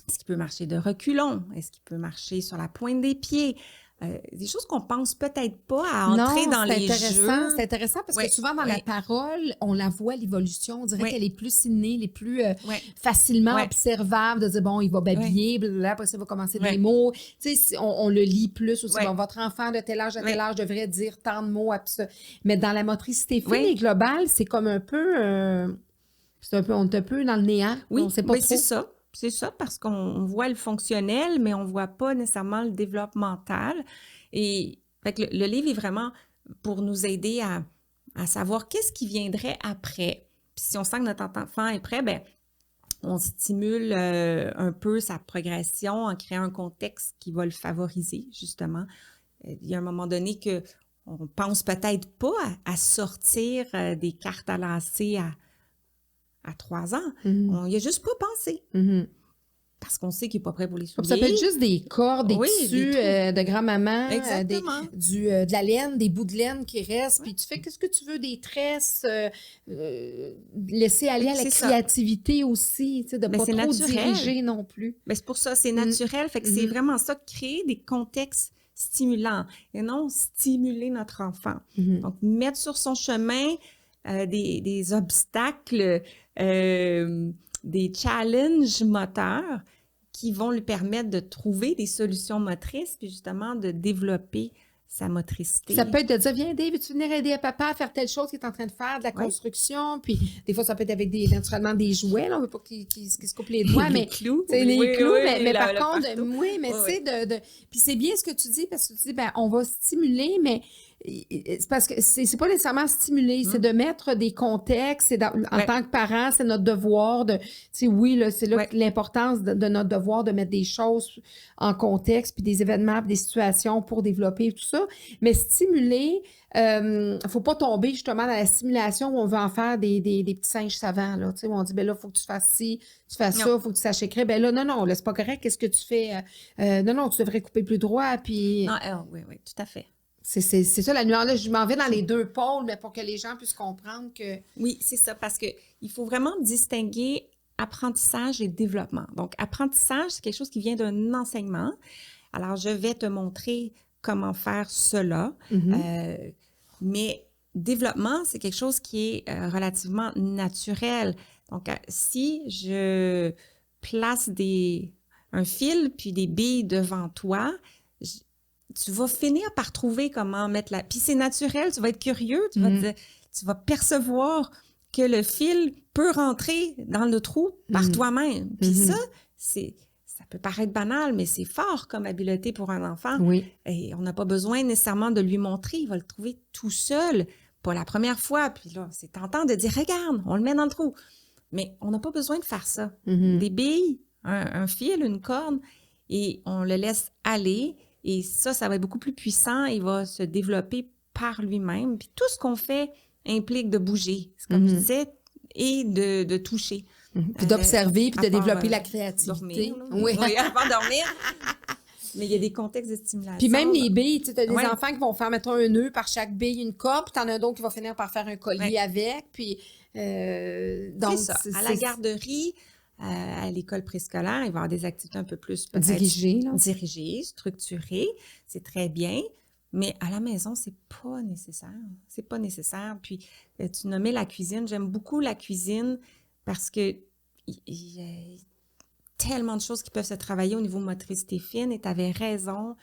Speaker 2: Est-ce qu'il peut marcher de reculons? Est-ce qu'il peut marcher sur la pointe des pieds? Des choses qu'on pense peut-être pas à entrer dans les jeux.
Speaker 1: C'est intéressant parce que souvent dans la parole, on la voit, l'évolution. On dirait qu'elle est plus innée, elle est plus facilement observable, de dire, bon, il va babiller, blablabla, après ça, il va commencer des mots. Tu sais, on le lit plus aussi. Bon, votre enfant de tel âge à tel âge devrait dire tant de mots. Mais dans la motricité fine et globale, c'est comme un peu... on est un peu dans le néant. On sait pas trop.
Speaker 2: C'est ça. C'est ça, parce qu'on voit le fonctionnel, mais on ne voit pas nécessairement le développemental. Et fait que le livre est vraiment pour nous aider à savoir qu'est-ce qui viendrait après. Puis si on sent que notre enfant est prêt, bien, on stimule un peu sa progression en créant un contexte qui va le favoriser, justement. Il y a un moment donné qu'on pense peut-être pas à sortir des cartes à lancer à 3 ans. On n'y a juste pas pensé. Parce qu'on sait qu'il n'est pas prêt pour les souliers.
Speaker 1: Ça peut être juste des cordes, des tissus de grand-maman, de la laine, des bouts de laine qui restent. Puis tu fais qu'est-ce que tu veux, des tresses, laisser aller à la créativité aussi, de ne pas trop diriger non plus.
Speaker 2: Mais c'est pour ça, c'est naturel. Fait que c'est vraiment ça, créer des contextes stimulants et non stimuler notre enfant. Donc, mettre sur son chemin des obstacles, des challenges moteurs qui vont lui permettre de trouver des solutions motrices puis justement de développer sa motricité.
Speaker 1: Ça peut être de dire, viens Dave, veux-tu venir aider à papa à faire telle chose qu'il est en train de faire, de la construction, puis des fois ça peut être avec naturellement des jouets, là, on veut pas qu'il se coupe les doigts, mais
Speaker 2: les clous,
Speaker 1: mais par contre, tu sais, puis c'est bien ce que tu dis, parce que tu dis, ben on va stimuler, mais c'est parce que c'est pas nécessairement stimuler, c'est de mettre des contextes. En tant que parent, c'est notre devoir de, oui, là, c'est là l'importance de notre devoir de mettre des choses en contexte, puis des événements, puis des situations pour développer tout ça. Mais stimuler, faut pas tomber justement dans la stimulation où on veut en faire des petits singes savants, là, où on dit, ben là, faut que tu fasses ci, tu fasses ça, faut que tu saches écrire. Ben là, non, là, c'est pas correct. Qu'est-ce que tu fais? Non, tu devrais couper plus droit, puis...
Speaker 2: Non, oui, tout à fait.
Speaker 1: C'est ça la nuance. Là, je m'en vais dans les deux pôles, mais pour que les gens puissent comprendre que...
Speaker 2: Oui, c'est ça, parce qu'il faut vraiment distinguer apprentissage et développement. Donc, apprentissage, c'est quelque chose qui vient d'un enseignement. Alors, je vais te montrer comment faire cela. Mais développement, c'est quelque chose qui est relativement naturel. Donc, si je place un fil puis des billes devant toi, tu vas finir par trouver comment mettre Puis c'est naturel, tu vas être curieux, tu vas percevoir que le fil peut rentrer dans le trou par toi-même. Puis ça peut paraître banal, mais c'est fort comme habileté pour un enfant.
Speaker 1: Oui.
Speaker 2: Et on n'a pas besoin nécessairement de lui montrer, il va le trouver tout seul, pas la première fois. Puis là, c'est tentant de dire, regarde, on le met dans le trou. Mais on n'a pas besoin de faire ça. Des billes, un fil, une corde, et on le laisse aller. Et ça va être beaucoup plus puissant. Il va se développer par lui-même. Puis tout ce qu'on fait implique de bouger, c'est comme je disais, et de toucher.
Speaker 1: Puis d'observer, puis de développer la créativité.
Speaker 2: Dormir, oui, avant de dormir. Mais il y a des contextes de stimulation.
Speaker 1: Puis même les billes, tu as des enfants qui vont faire, mettons, un nœud par chaque bille, une corde, puis t'en as d'autres qui vont finir par faire un collier avec. Puis, donc,
Speaker 2: c'est ça. À la garderie, à l'école préscolaire, il va y avoir des activités un peu plus dirigées, structurées. C'est très bien. Mais à la maison, c'est pas nécessaire. C'est pas nécessaire. Puis, tu nommais la cuisine. J'aime beaucoup la cuisine parce que il y a tellement de choses qui peuvent se travailler au niveau motricité fine. Et tu avais raison.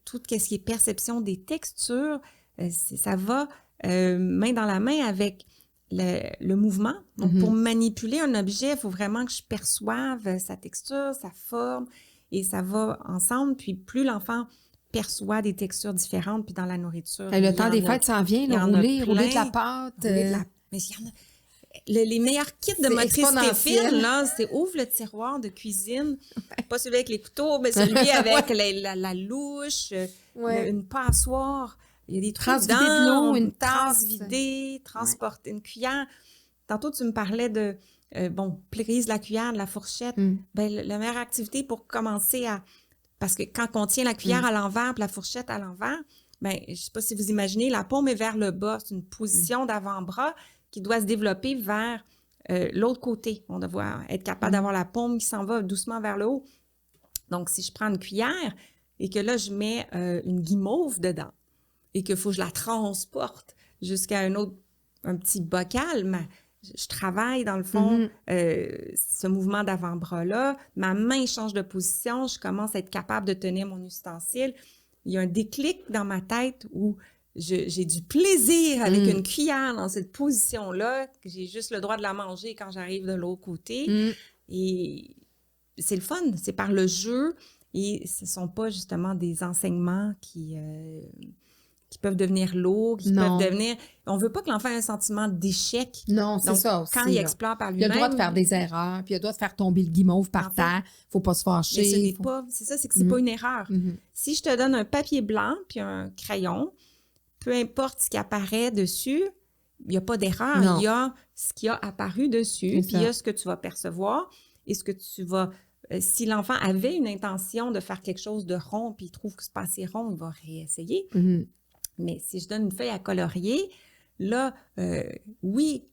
Speaker 2: Tout ce qui est perception des textures, ça va main dans la main avec le mouvement. Donc, pour manipuler un objet, il faut vraiment que je perçoive sa texture, sa forme, et ça va ensemble. Puis, plus l'enfant perçoit des textures différentes, puis dans la nourriture...
Speaker 1: le temps des fêtes s'en vient, rouler de la pâte.
Speaker 2: Mais il y en a... Les meilleurs kits de motricité fine, là, c'est ouvre le tiroir de cuisine, pas celui avec les couteaux, mais celui avec la louche, une passoire. Il y a des trucs
Speaker 1: de l'eau,
Speaker 2: une tasse vidée, transporter une cuillère. Tantôt, tu me parlais de, prise la cuillère, de la fourchette. Ben, la meilleure activité pour commencer parce que quand on tient la cuillère à l'envers et la fourchette à l'envers, ben, je ne sais pas si vous imaginez, la paume est vers le bas. C'est une position d'avant-bras qui doit se développer vers l'autre côté. On doit être capable d'avoir la paume qui s'en va doucement vers le haut. Donc, si je prends une cuillère et que là, je mets une guimauve dedans et qu'il faut que je la transporte jusqu'à un petit bocal, je travaille dans le fond ce mouvement d'avant-bras-là. Ma main change de position. Je commence à être capable de tenir mon ustensile. Il y a un déclic dans ma tête où j'ai du plaisir avec une cuillère dans cette position-là, que j'ai juste le droit de la manger quand j'arrive de l'autre côté. Et c'est le fun, c'est par le jeu. Et ce ne sont pas justement des enseignements qui peuvent devenir lourds, qui peuvent devenir... On ne veut pas que l'enfant ait un sentiment d'échec.
Speaker 1: Non, c'est ça aussi.
Speaker 2: Quand il explore par lui-même...
Speaker 1: Il a le droit de faire des erreurs, puis il a le droit de faire tomber le guimauve par terre. Il ne faut pas se fâcher.
Speaker 2: Mais c'est ça, c'est que ce n'est pas une erreur. Si je te donne un papier blanc puis un crayon, peu importe ce qui apparaît dessus, il n'y a pas d'erreur. Il y a ce qui a apparu dessus, puis il y a ce que tu vas percevoir et ce que tu vas... si l'enfant avait une intention de faire quelque chose de rond, puis il trouve que c'est pas assez rond, il va réessayer. Mais si je donne une feuille à colorier, là, oui,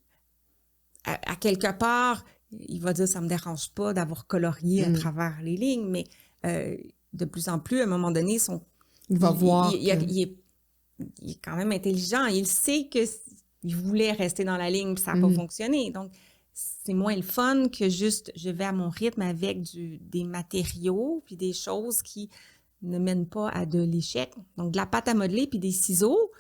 Speaker 2: à quelque part, il va dire « ça me dérange pas d'avoir colorié à travers les lignes », mais de plus en plus, à un moment donné,
Speaker 1: il va voir.
Speaker 2: Il est quand même intelligent. Il sait qu'il voulait rester dans la ligne, puis ça n'a pas fonctionné. Donc, c'est moins le fun que juste je vais à mon rythme avec des matériaux puis des choses qui ne mènent pas à de l'échec. Donc, de la pâte à modeler puis des ciseaux,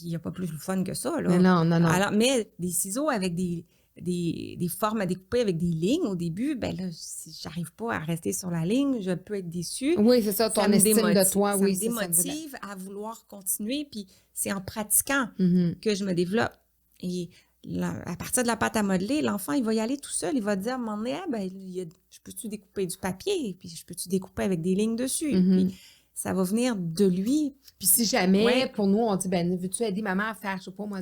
Speaker 2: il n'y a pas plus de fun que ça. Là.
Speaker 1: Mais non.
Speaker 2: Alors, mais des ciseaux avec des des formes à découper avec des lignes au début, ben là, si j'arrive pas à rester sur la ligne, je peux être déçue.
Speaker 1: Oui, c'est ça, ton estime de toi.
Speaker 2: Ça me démotive à vouloir continuer, puis c'est en pratiquant que je me développe. Et à partir de la pâte à modeler, l'enfant, il va y aller tout seul. Il va dire à un moment donné, je peux-tu découper du papier, puis je peux-tu découper avec des lignes dessus. Puis ça va venir de lui.
Speaker 1: Puis si jamais, pour nous, on dit, veux-tu aider maman à faire, je sais pas moi,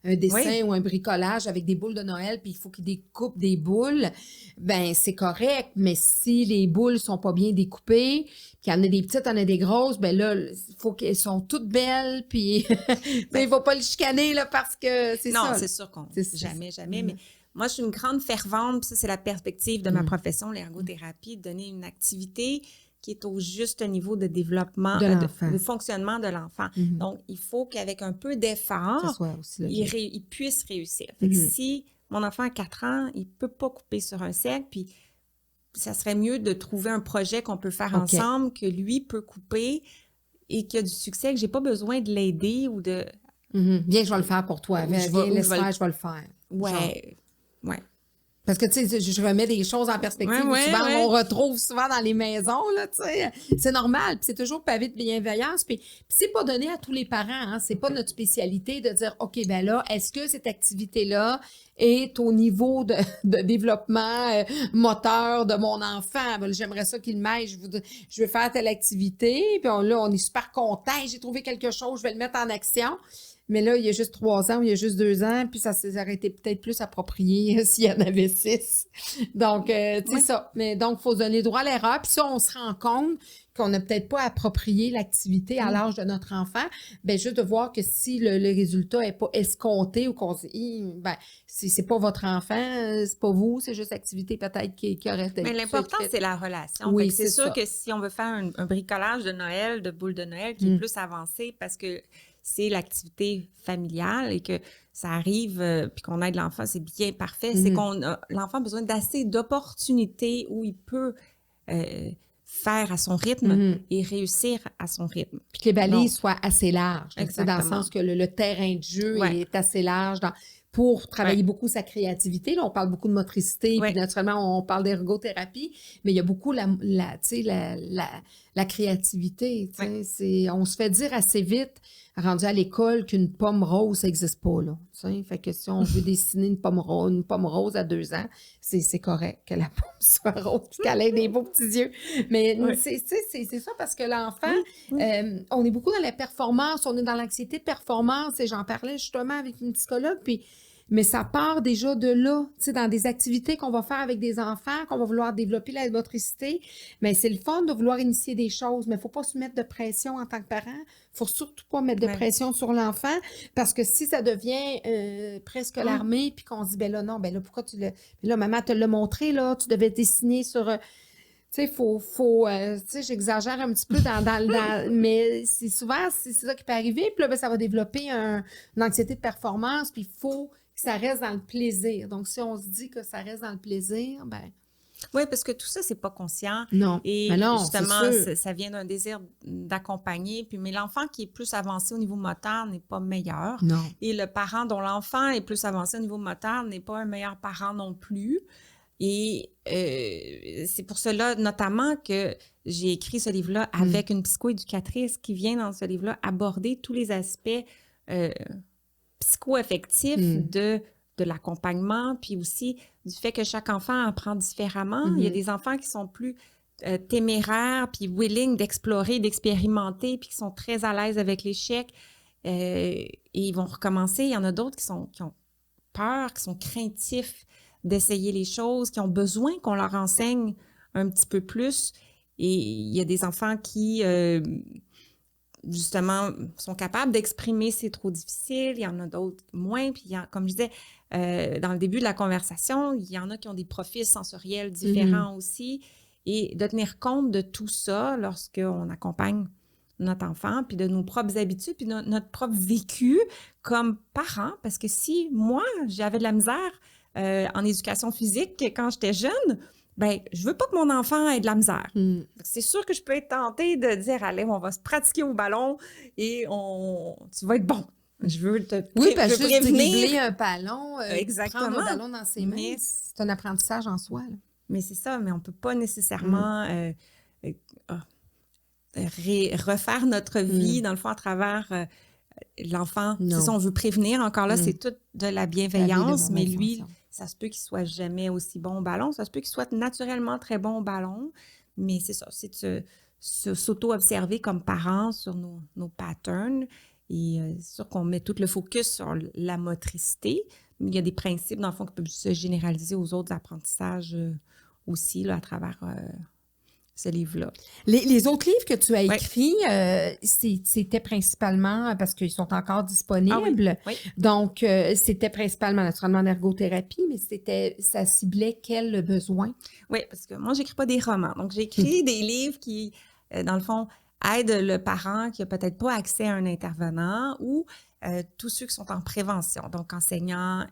Speaker 1: un dessin ou un bricolage avec des boules de Noël, puis il faut qu'il découpe des boules, c'est correct. Mais si les boules sont pas bien découpées, qu'il y en a des petites, il y en a des grosses, là, il faut qu'elles sont toutes belles, puis il faut pas le chicaner, là, parce que c'est ça.
Speaker 2: Non, c'est sûr qu'on... Jamais. Mais moi, je suis une grande fervente, puis ça, c'est la perspective de ma profession, l'ergothérapie, de donner une activité qui est au juste niveau de développement, de fonctionnement de l'enfant. Donc, il faut qu'avec un peu d'effort, il puisse réussir. Fait que si mon enfant a 4 ans, il ne peut pas couper sur un cercle, puis ça serait mieux de trouver un projet qu'on peut faire ensemble, que lui peut couper et qu'il y a du succès, que je n'ai pas besoin de l'aider ou de...
Speaker 1: Viens, je vais le faire pour toi. Viens, laisse faire, je vais le faire.
Speaker 2: Ouais.
Speaker 1: Parce que, tu sais, je remets des choses en perspective. On retrouve souvent dans les maisons, là, tu sais. C'est normal. Puis c'est toujours pavé de bienveillance. Puis c'est pas donné à tous les parents, hein. C'est pas notre spécialité de dire, OK, là, est-ce que cette activité-là est au niveau de développement moteur de mon enfant? J'aimerais ça qu'il m'aide. Je veux faire telle activité. Puis là, on est super content. J'ai trouvé quelque chose. Je vais le mettre en action. Mais là, il y a juste 3 ans ou il y a juste 2 ans, puis ça aurait été peut-être plus approprié s'il y en avait 6. Donc, c'est ça. Mais donc, il faut se donner droit à l'erreur. Puis ça, on se rend compte qu'on n'a peut-être pas approprié l'activité à l'âge de notre enfant. Juste de voir que si le résultat n'est pas escompté ou qu'on se dit, c'est pas votre enfant, c'est pas vous, c'est juste l'activité peut-être qui aurait été.
Speaker 2: Mais l'important, c'est la relation.
Speaker 1: Oui,
Speaker 2: c'est sûr que si on veut faire un bricolage de Noël, de boules de Noël qui est plus avancé parce que c'est l'activité familiale et que ça arrive puis qu'on aide l'enfant, c'est bien parfait. C'est l'enfant a besoin d'assez d'opportunités où il peut faire à son rythme et réussir à son rythme.
Speaker 1: Puis que les balises soient assez larges.
Speaker 2: Exactement.
Speaker 1: Dans le sens que le terrain de jeu est assez large pour travailler beaucoup sa créativité. Là, on parle beaucoup de motricité, puis naturellement, on parle d'ergothérapie, mais il y a beaucoup la créativité. On se fait dire assez vite, rendu à l'école, qu'une pomme rose, ça n'existe pas. Là, fait que si on veut dessiner une pomme rose à 2 ans, c'est correct que la pomme soit rose et qu'elle ait des beaux petits yeux. Mais c'est ça parce que l'enfant, on est beaucoup dans la performance, on est dans l'anxiété de performance, et j'en parlais justement avec une psychologue, mais ça part déjà de là, tu sais, dans des activités qu'on va faire avec des enfants, qu'on va vouloir développer la motricité. Mais c'est le fun de vouloir initier des choses, mais il ne faut pas se mettre de pression en tant que parent. Il ne faut surtout pas mettre de pression sur l'enfant, parce que si ça devient presque l'armée, puis qu'on se dit, là, pourquoi tu l'as... Là, maman te l'a montré, là, tu devais dessiner sur... tu sais, tu sais, j'exagère un petit peu mais c'est souvent, c'est ça qui peut arriver. Puis là, ça va développer une anxiété de performance, puis il faut que ça reste dans le plaisir. Donc, si on se dit que ça reste dans le plaisir,
Speaker 2: Oui, parce que tout ça, c'est pas conscient.
Speaker 1: Non.
Speaker 2: Et
Speaker 1: non,
Speaker 2: justement, ça vient d'un désir d'accompagner. Mais l'enfant qui est plus avancé au niveau moteur n'est pas meilleur.
Speaker 1: Non.
Speaker 2: Et le parent dont l'enfant est plus avancé au niveau moteur n'est pas un meilleur parent non plus. Et c'est pour cela, notamment, que j'ai écrit ce livre-là avec une psychoéducatrice qui vient dans ce livre-là aborder tous les aspects psycho-affectifs de l'accompagnement, puis aussi du fait que chaque enfant apprend différemment. Il y a des enfants qui sont plus téméraires, puis willing d'explorer, d'expérimenter, puis qui sont très à l'aise avec l'échec. Et ils vont recommencer. Il y en a d'autres qui ont peur, qui sont craintifs d'essayer les choses, qui ont besoin qu'on leur enseigne un petit peu plus. Et il y a des enfants qui, justement, sont capables d'exprimer c'est trop difficile. Il y en a d'autres moins. Puis, comme je disais, dans le début de la conversation, il y en a qui ont des profils sensoriels différents aussi. Et de tenir compte de tout ça lorsqu'on accompagne notre enfant, puis de nos propres habitudes, puis notre propre vécu comme parent. Parce que si moi, j'avais de la misère en éducation physique quand j'étais jeune, je veux pas que mon enfant ait de la misère. C'est sûr que je peux être tentée de dire, allez, on va se pratiquer au ballon et tu vas être bon. Je veux te
Speaker 1: Oui, parce que juste
Speaker 2: prévenir.
Speaker 1: dribbler un ballon,
Speaker 2: Exactement.
Speaker 1: prendre un ballon dans ses mains, c'est un apprentissage en soi. Là.
Speaker 2: Mais c'est ça, mais on ne peut pas nécessairement refaire notre vie, dans le fond, à travers l'enfant. C'est ça, on veut prévenir. Encore là, c'est tout de la bienveillance, mais lui, ça se peut qu'il soit jamais aussi bon au ballon. Ça se peut qu'il soit naturellement très bon au ballon, mais c'est ça, c'est de s'auto-observer comme parents sur nos patterns. Et c'est sûr qu'on met tout le focus sur la motricité, mais il y a des principes, dans le fond, qui peuvent se généraliser aux autres apprentissages aussi, là, à travers ce livre-là.
Speaker 1: Les autres livres que tu as écrits, c'était principalement, parce qu'ils sont encore disponibles, donc c'était principalement naturellement l'ergothérapie, mais ça ciblait quel besoin?
Speaker 2: Oui, parce que moi, j'écris pas des romans. Donc, j'écris des livres qui, dans le fond, aident le parent qui a peut-être pas accès à un intervenant ou tous ceux qui sont en prévention, donc enseignants,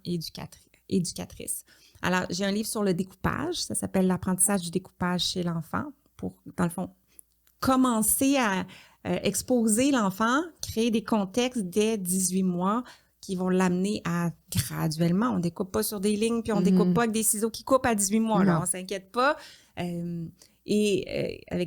Speaker 2: éducatrices. Alors, j'ai un livre sur le découpage, ça s'appelle « L'apprentissage du découpage chez l'enfant » pour, dans le fond, commencer à exposer l'enfant, créer des contextes dès 18 mois qui vont l'amener à graduellement. On ne découpe pas sur des lignes, puis on ne découpe pas avec des ciseaux qui coupent à 18 mois. Là, on ne s'inquiète pas. Avec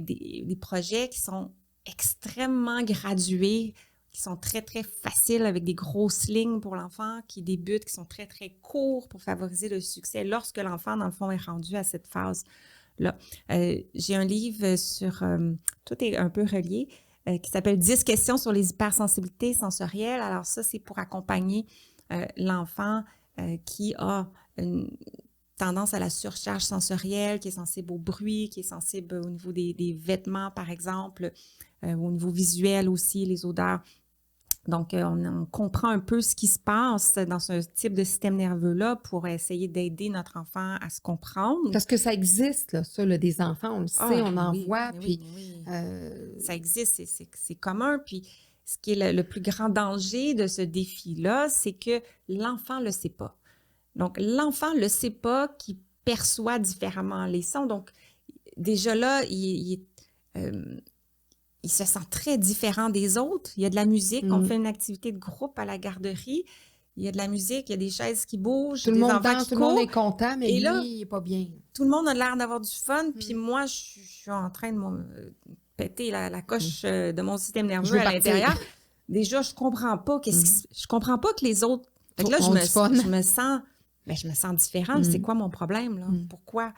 Speaker 2: des projets qui sont extrêmement gradués, qui sont très, très faciles avec des grosses lignes pour l'enfant, qui débutent, qui sont très, très courts pour favoriser le succès lorsque l'enfant, dans le fond, est rendu à cette phase-là. J'ai un livre sur... tout est un peu relié, qui s'appelle « 10 questions sur les hypersensibilités sensorielles ». Alors ça, c'est pour accompagner l'enfant qui a une tendance à la surcharge sensorielle, qui est sensible au bruit, qui est sensible au niveau des vêtements, par exemple, au niveau visuel aussi, les odeurs. Donc, on comprend un peu ce qui se passe dans ce type de système nerveux-là pour essayer d'aider notre enfant à se comprendre.
Speaker 1: Parce que ça existe, là, ça, là, des enfants, on le sait, on en voit. Puis,
Speaker 2: ça existe, c'est commun. Puis, ce qui est le plus grand danger de ce défi-là, c'est que l'enfant ne le sait pas. Donc, l'enfant ne le sait pas, qu'il perçoit différemment les sons. Donc, déjà là, il se sent très différent des autres. Il y a de la musique. On fait une activité de groupe à la garderie. Il y a de la musique, il y a des chaises qui bougent,
Speaker 1: tout le monde danse, tout le monde est content, mais lui, il n'est pas bien.
Speaker 2: Tout le monde a l'air d'avoir du fun, puis moi, je suis en train de péter la coche de mon système nerveux à l'intérieur. Déjà, je comprends pas. Je comprends pas que les autres... Fait que là, je me sens différente. C'est quoi mon problème, là? Pourquoi?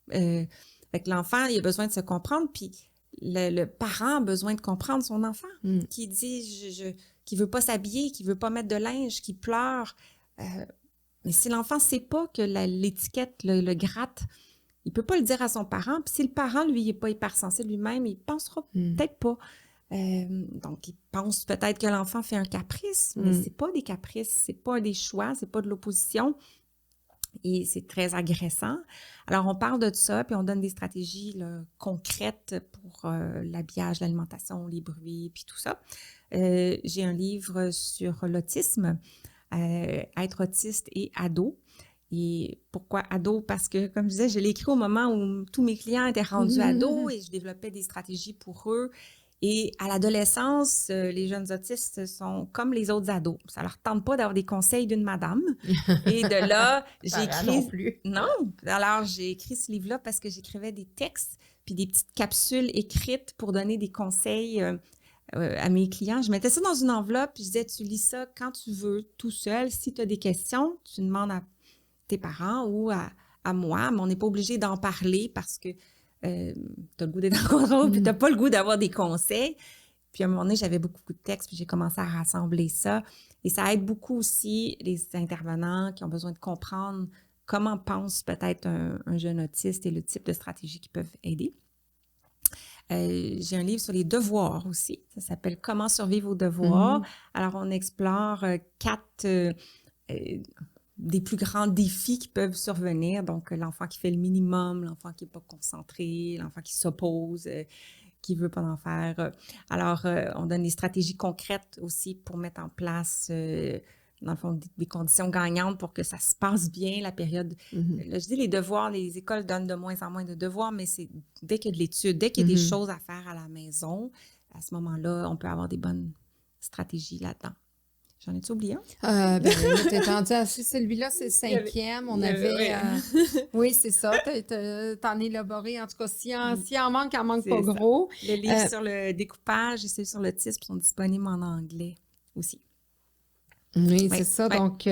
Speaker 2: Fait que l'enfant, il a besoin de se comprendre, puis le parent a besoin de comprendre son enfant, qui dit qui veut pas s'habiller, qui veut pas mettre de linge, qui pleure. Mais si l'enfant sait pas que l'étiquette le gratte, il peut pas le dire à son parent. Puis si le parent, lui, il est pas hypersensible lui-même, il pensera peut-être pas. Donc, il pense peut-être que l'enfant fait un caprice, mais c'est pas des caprices, c'est pas des choix, c'est pas de l'opposition. Et c'est très agressant. Alors, on parle de ça, puis on donne des stratégies là, concrètes pour l'habillage, l'alimentation, les bruits, puis tout ça. J'ai un livre sur l'autisme, être autiste et ado. Et pourquoi ado? Parce que, comme je disais, je l'ai écrit au moment où tous mes clients étaient rendus ados et je développais des stratégies pour eux. Et à l'adolescence, les jeunes autistes sont comme les autres ados. Ça leur tente pas d'avoir des conseils d'une madame. Et de là, j'ai écrit...
Speaker 1: non plus.
Speaker 2: Non. Alors, j'ai écrit ce livre-là parce que j'écrivais des textes puis des petites capsules écrites pour donner des conseils à mes clients. Je mettais ça dans une enveloppe puis je disais, tu lis ça quand tu veux, tout seul. Si tu as des questions, tu demandes à tes parents ou à moi, mais on n'est pas obligé d'en parler parce que tu as le goût d'être en contrôle, puis tu n'as pas le goût d'avoir des conseils. Puis à un moment donné, j'avais beaucoup de textes, puis j'ai commencé à rassembler ça. Et ça aide beaucoup aussi les intervenants qui ont besoin de comprendre comment pense peut-être un jeune autiste et le type de stratégies qui peuvent aider. J'ai un livre sur les devoirs aussi. Ça s'appelle « Comment survivre aux devoirs ». Alors, on explore 4... des plus grands défis qui peuvent survenir. Donc, l'enfant qui fait le minimum, l'enfant qui n'est pas concentré, l'enfant qui s'oppose, qui ne veut pas en faire. Alors, on donne des stratégies concrètes aussi pour mettre en place, dans le fond, des conditions gagnantes pour que ça se passe bien, la période. Là, je dis les devoirs, les écoles donnent de moins en moins de devoirs, mais c'est dès qu'il y a de l'étude, dès qu'il y a des choses à faire à la maison, à ce moment-là, on peut avoir des bonnes stratégies là-dedans. J'en ai-tu oublié un?
Speaker 1: T'es tendu à celui-là, c'est le 5e. On avait... oui, c'est ça. T'en élaboré. En tout cas, s'il en manque, il en manque pas gros.
Speaker 2: Le livre sur le découpage et celui sur l'autisme sont disponibles en anglais aussi.
Speaker 1: Oui, c'est ça. Donc,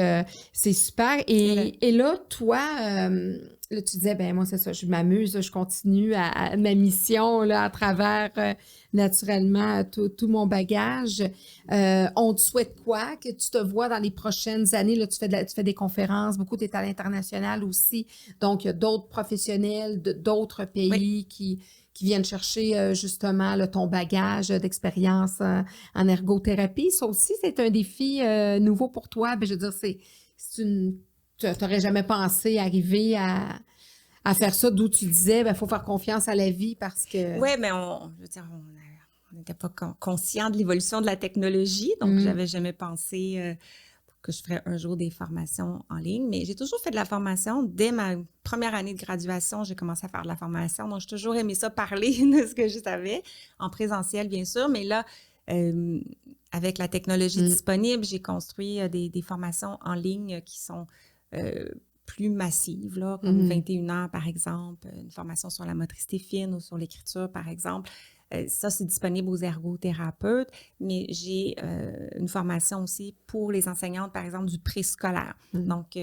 Speaker 1: c'est super. Et là, toi, là, tu disais, moi, c'est ça, je m'amuse, je continue à ma mission là, à travers, naturellement, tout mon bagage. On te souhaite quoi? Que tu te vois dans les prochaines années? Là, tu fais des conférences, beaucoup, tu es à l'international aussi. Donc, il y a d'autres professionnels d'autres pays qui viennent chercher justement là, ton bagage d'expérience en ergothérapie. Ça aussi, c'est un défi nouveau pour toi. Je veux dire, tu n'aurais jamais pensé arriver à faire ça, d'où tu disais, faut faire confiance à la vie parce que...
Speaker 2: Oui, mais on n'était pas conscient de l'évolution de la technologie, donc j'avais jamais pensé que je ferais un jour des formations en ligne, mais j'ai toujours fait de la formation. Dès ma première année de graduation, j'ai commencé à faire de la formation, donc j'ai toujours aimé ça parler de ce que je savais, en présentiel bien sûr, mais là, avec la technologie disponible, j'ai construit des formations en ligne qui sont plus massives, là, comme 21 heures par exemple, une formation sur la motricité fine ou sur l'écriture par exemple. Ça, c'est disponible aux ergothérapeutes, mais j'ai une formation aussi pour les enseignantes, par exemple, du préscolaire. Donc,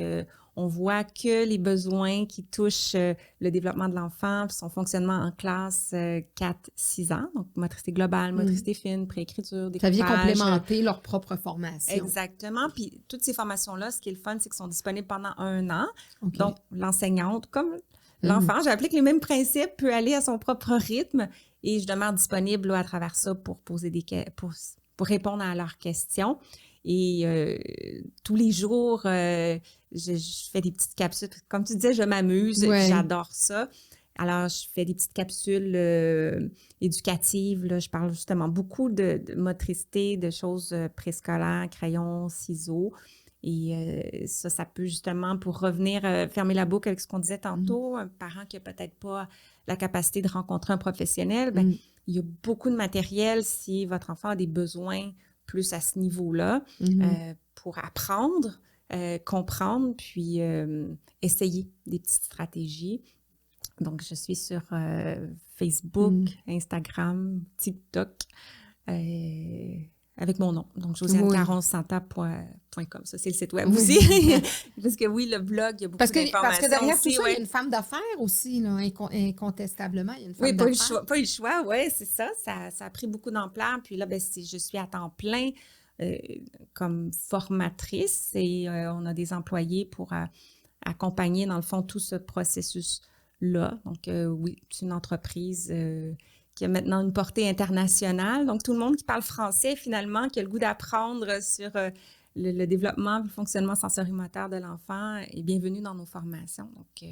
Speaker 2: on voit que les besoins qui touchent le développement de l'enfant, son fonctionnement en classe 4-6 ans, donc motricité globale, motricité fine, préécriture, découpage.
Speaker 1: Ça vient complémenter leur propre formation.
Speaker 2: Exactement. Puis, toutes ces formations-là, ce qui est le fun, c'est qu'elles sont disponibles pendant 1 an. Okay. Donc, l'enseignante, comme l'enfant, j'applique les mêmes principes, peut aller à son propre rythme. Et je demeure disponible là, à travers ça pour poser pour répondre à leurs questions. Et tous les jours, je fais des petites capsules. Comme tu disais, je m'amuse, j'adore ça. Alors, je fais des petites capsules éducatives. Là. Je parle justement beaucoup de motricité, de choses préscolaires, crayons, ciseaux. Et ça peut justement, pour revenir, fermer la boucle avec ce qu'on disait tantôt, un parent qui n'a peut-être pas la capacité de rencontrer un professionnel, il y a beaucoup de matériel si votre enfant a des besoins plus à ce niveau-là pour apprendre, comprendre, puis essayer des petites stratégies. Donc, je suis sur Facebook, Instagram, TikTok, avec mon nom. Donc, josianecaronsanta.com. Ça, c'est le site web aussi. Parce que oui, le blog, il y a beaucoup d'informations.
Speaker 1: Parce que derrière tout ça, il y a une femme d'affaires aussi, là, incontestablement. Il y a une femme d'affaires.
Speaker 2: Pas eu le choix, oui, c'est ça. Ça a pris beaucoup d'ampleur. Puis là, je suis à temps plein comme formatrice et on a des employés pour accompagner, dans le fond, tout ce processus-là. Donc, oui, c'est une entreprise qui a maintenant une portée internationale. Donc, tout le monde qui parle français, finalement, qui a le goût d'apprendre sur le développement, le fonctionnement sensorimoteur de l'enfant est bienvenu dans nos formations. Donc,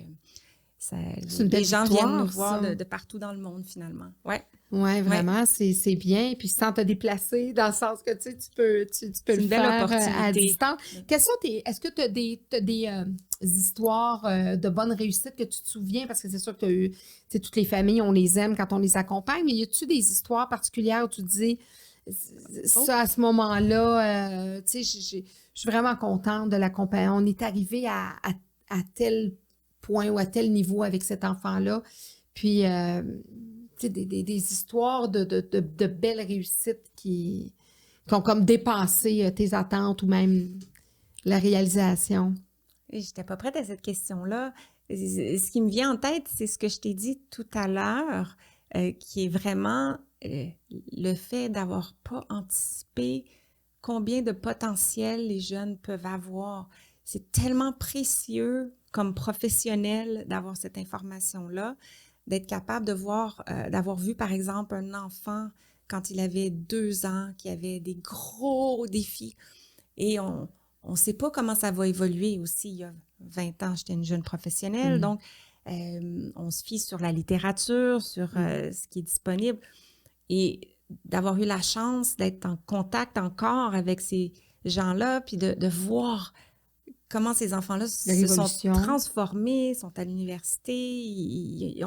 Speaker 2: les gens viennent nous voir de partout dans le monde, finalement.
Speaker 1: Oui, vraiment, c'est bien. Puis sans te déplacer, dans le sens que tu peux le faire à distance. Est-ce que tu as des histoires de bonnes réussites que tu te souviens? Parce que c'est sûr que toutes les familles, on les aime quand on les accompagne, mais y a-tu des histoires particulières où tu te dis, ça, à ce moment-là, je suis vraiment contente de l'accompagner. On est arrivé à tel point ou à tel niveau avec cet enfant-là. Puis... des histoires de belles réussites qui ont comme dépassé tes attentes ou même la réalisation.
Speaker 2: Je n'étais pas prête à cette question-là. Ce qui me vient en tête, c'est ce que je t'ai dit tout à l'heure, qui est vraiment le fait d'avoir pas anticipé combien de potentiel les jeunes peuvent avoir. C'est tellement précieux comme professionnel d'avoir cette information-là, d'être capable de voir, d'avoir vu, par exemple, un enfant quand il avait 2 ans, qui avait des gros défis. Et on ne sait pas comment ça va évoluer aussi. Il y a 20 ans, j'étais une jeune professionnelle, donc on se fie sur la littérature, sur ce qui est disponible. Et d'avoir eu la chance d'être en contact encore avec ces gens-là, puis de voir comment ces enfants-là se sont transformés, sont à l'université.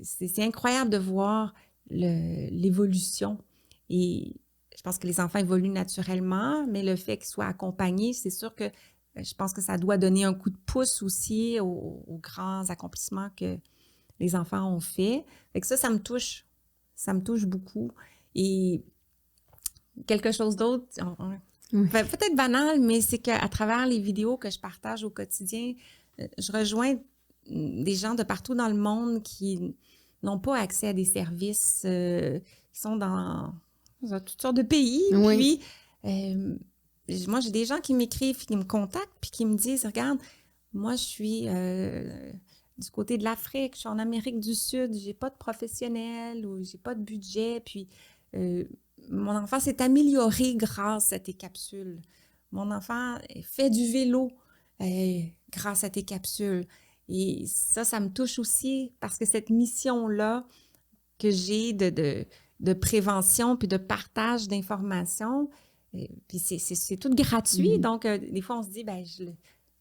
Speaker 2: C'est incroyable de voir l'évolution. Et je pense que les enfants évoluent naturellement, mais le fait qu'ils soient accompagnés, c'est sûr que je pense que ça doit donner un coup de pouce aussi aux grands accomplissements que les enfants ont fait. Fait que ça me touche. Ça me touche beaucoup. Et quelque chose d'autre, peut-être banal, mais c'est qu'à travers les vidéos que je partage au quotidien, je rejoins des gens de partout dans le monde qui n'ont pas accès à des services, qui sont dans toutes sortes de pays.
Speaker 1: Oui.
Speaker 2: Puis, moi, j'ai des gens qui m'écrivent, qui me contactent, puis qui me disent, regarde, moi, je suis du côté de l'Afrique, je suis en Amérique du Sud, j'ai pas de professionnel ou j'ai pas de budget, puis mon enfant s'est amélioré grâce à tes capsules. Mon enfant fait du vélo grâce à tes capsules. Et ça me touche aussi parce que cette mission-là que j'ai de prévention puis de partage d'informations, puis c'est tout gratuit. Donc, des fois, on se dit, ben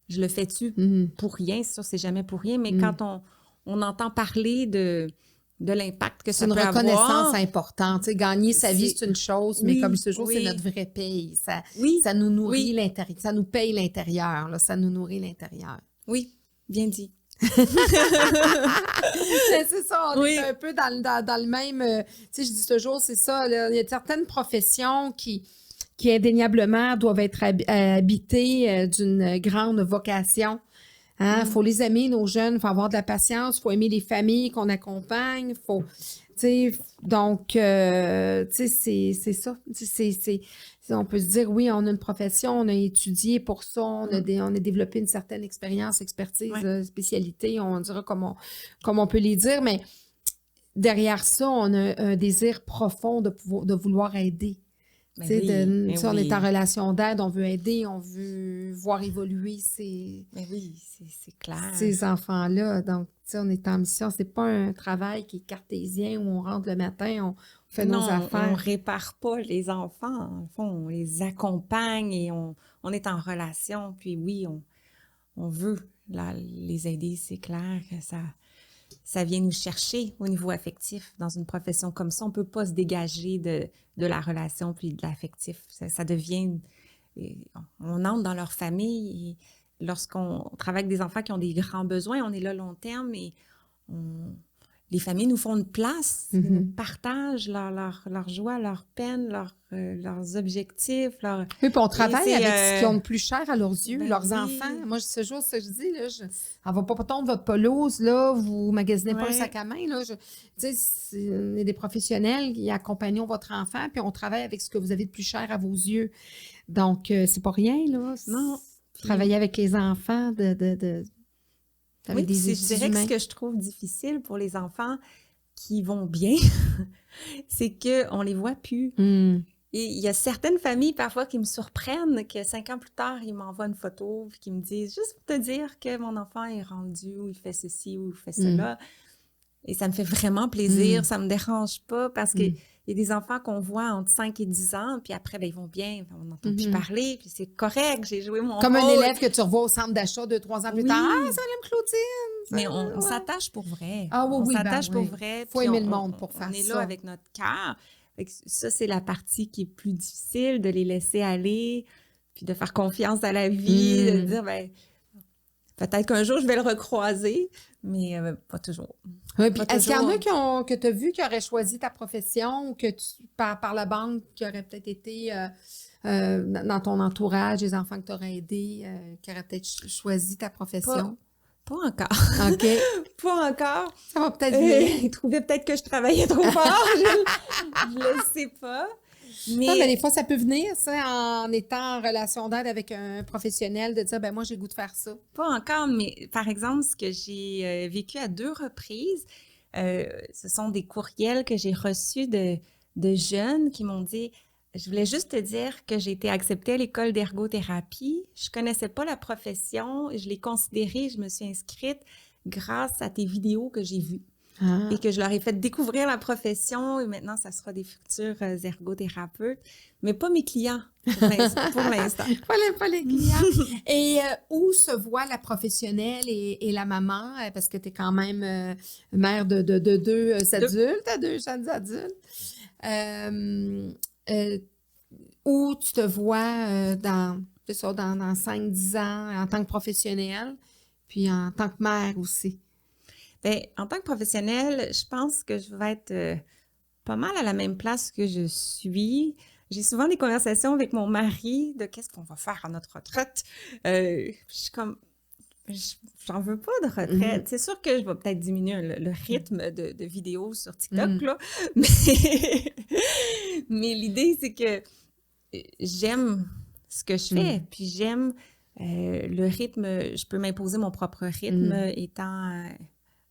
Speaker 2: je le fais-tu pour rien? C'est sûr, c'est jamais pour rien, mais quand on entend parler de l'impact que ça peut avoir.
Speaker 1: C'est une reconnaissance importante. Tu sais, gagner sa vie, c'est une chose, mais comme ce jour, c'est notre vraie paye. Ça nous nourrit l'intérieur. Ça nous paye l'intérieur. Là, ça nous nourrit l'intérieur.
Speaker 2: Oui, bien dit.
Speaker 1: C'est ça, on est un peu dans le même... tu sais, je dis toujours, c'est ça. Là, il y a certaines professions qui indéniablement doivent être habitées d'une grande vocation. Il faut les aimer, nos jeunes, il faut avoir de la patience, il faut aimer les familles qu'on accompagne, donc, c'est ça. On peut se dire, oui, on a une profession, on a étudié pour ça, on a développé une certaine expérience, expertise, spécialité, on dira comme on peut les dire, mais derrière ça, on a un désir profond de vouloir aider. On est en relation d'aide, on veut aider, on veut voir évoluer ces enfants-là. Donc, on est en mission. C'est pas un travail qui est cartésien où on rentre le matin, on fait nos affaires.
Speaker 2: On répare pas les enfants. En fond, on les accompagne et on est en relation. Puis oui, on veut les aider. C'est clair que ça vient nous chercher au niveau affectif. Dans une profession comme ça, on ne peut pas se dégager de la relation puis de l'affectif. Ça devient... On entre dans leur famille et lorsqu'on travaille avec des enfants qui ont des grands besoins, on est là long terme et les familles nous font une place, ils nous partagent leur joie, leur peine, leurs objectifs.
Speaker 1: Oui, puis on travaille avec ce qu'ils ont de plus cher à leurs yeux, leurs enfants. Moi, ce jour, ce que je dis, là, on ne va pas tondre votre pelouse, là, vous magasinez pas un sac à main. Là, on est des professionnels qui accompagnent votre enfant, puis on travaille avec ce que vous avez de plus cher à vos yeux. Donc, c'est pas rien, là.
Speaker 2: Non.
Speaker 1: Travailler avec les enfants
Speaker 2: oui, je dirais que ce que je trouve difficile pour les enfants qui vont bien, c'est qu'on ne les voit plus. Et il y a certaines familles parfois qui me surprennent que 5 ans plus tard, ils m'envoient une photo et qui me disent juste pour te dire que mon enfant est rendu ou il fait ceci ou il fait cela. Et ça me fait vraiment plaisir, ça ne me dérange pas parce que il y a des enfants qu'on voit entre 5 et 10 ans, puis après, ils vont bien, on n'entend plus parler, puis c'est correct, j'ai joué mon
Speaker 1: Comme
Speaker 2: rôle.
Speaker 1: un élève que tu revois au centre d'achat 2-3 ans plus tard. Ah, ça aime Claudine!
Speaker 2: Mais on s'attache pour vrai.
Speaker 1: Ah oui,
Speaker 2: on s'attache pour vrai.
Speaker 1: Il faut aimer le monde pour faire ça.
Speaker 2: On est là avec notre cœur. Ça, c'est la partie qui est plus difficile, de les laisser aller, puis de faire confiance à la vie, de dire, peut-être qu'un jour, je vais le recroiser, mais pas toujours.
Speaker 1: Oui, puis est-ce qu'il y en a que tu as vu qui auraient choisi ta profession ou que par la banque, qui auraient peut-être été dans ton entourage, les enfants que tu aurais aidés, qui auraient peut-être choisi ta profession?
Speaker 2: Pas encore.
Speaker 1: OK.
Speaker 2: Pas encore.
Speaker 1: Ça va peut-être venir.
Speaker 2: Ils trouvaient peut-être que je travaillais trop fort. Je le sais pas.
Speaker 1: Mais des fois, ça peut venir, ça, en étant en relation d'aide avec un professionnel, de dire, moi, j'ai le goût de faire ça.
Speaker 2: Pas encore, mais par exemple, ce que j'ai vécu à 2 reprises, ce sont des courriels que j'ai reçus de jeunes qui m'ont dit, je voulais juste te dire que j'ai été acceptée à l'école d'ergothérapie. Je connaissais pas la profession, je l'ai considérée, je me suis inscrite grâce à tes vidéos que j'ai vues. Et que je leur ai fait découvrir la profession et maintenant, ça sera des futurs ergothérapeutes, mais pas mes clients pour l'instant.
Speaker 1: Pas les clients. Et où se voit la professionnelle et la maman? Parce que tu es quand même mère de 2 adultes, 2 jeunes adultes. où tu te vois dans 5-10 ans en tant que professionnelle, puis en tant que mère aussi?
Speaker 2: Bien, en tant que professionnelle, je pense que je vais être pas mal à la même place que je suis. J'ai souvent des conversations avec mon mari de qu'est-ce qu'on va faire à notre retraite. Je suis comme, j'en veux pas de retraite. C'est sûr que je vais peut-être diminuer le rythme de vidéos sur TikTok, là. Mais l'idée, c'est que j'aime ce que je fais, puis j'aime le rythme. Je peux m'imposer mon propre rythme étant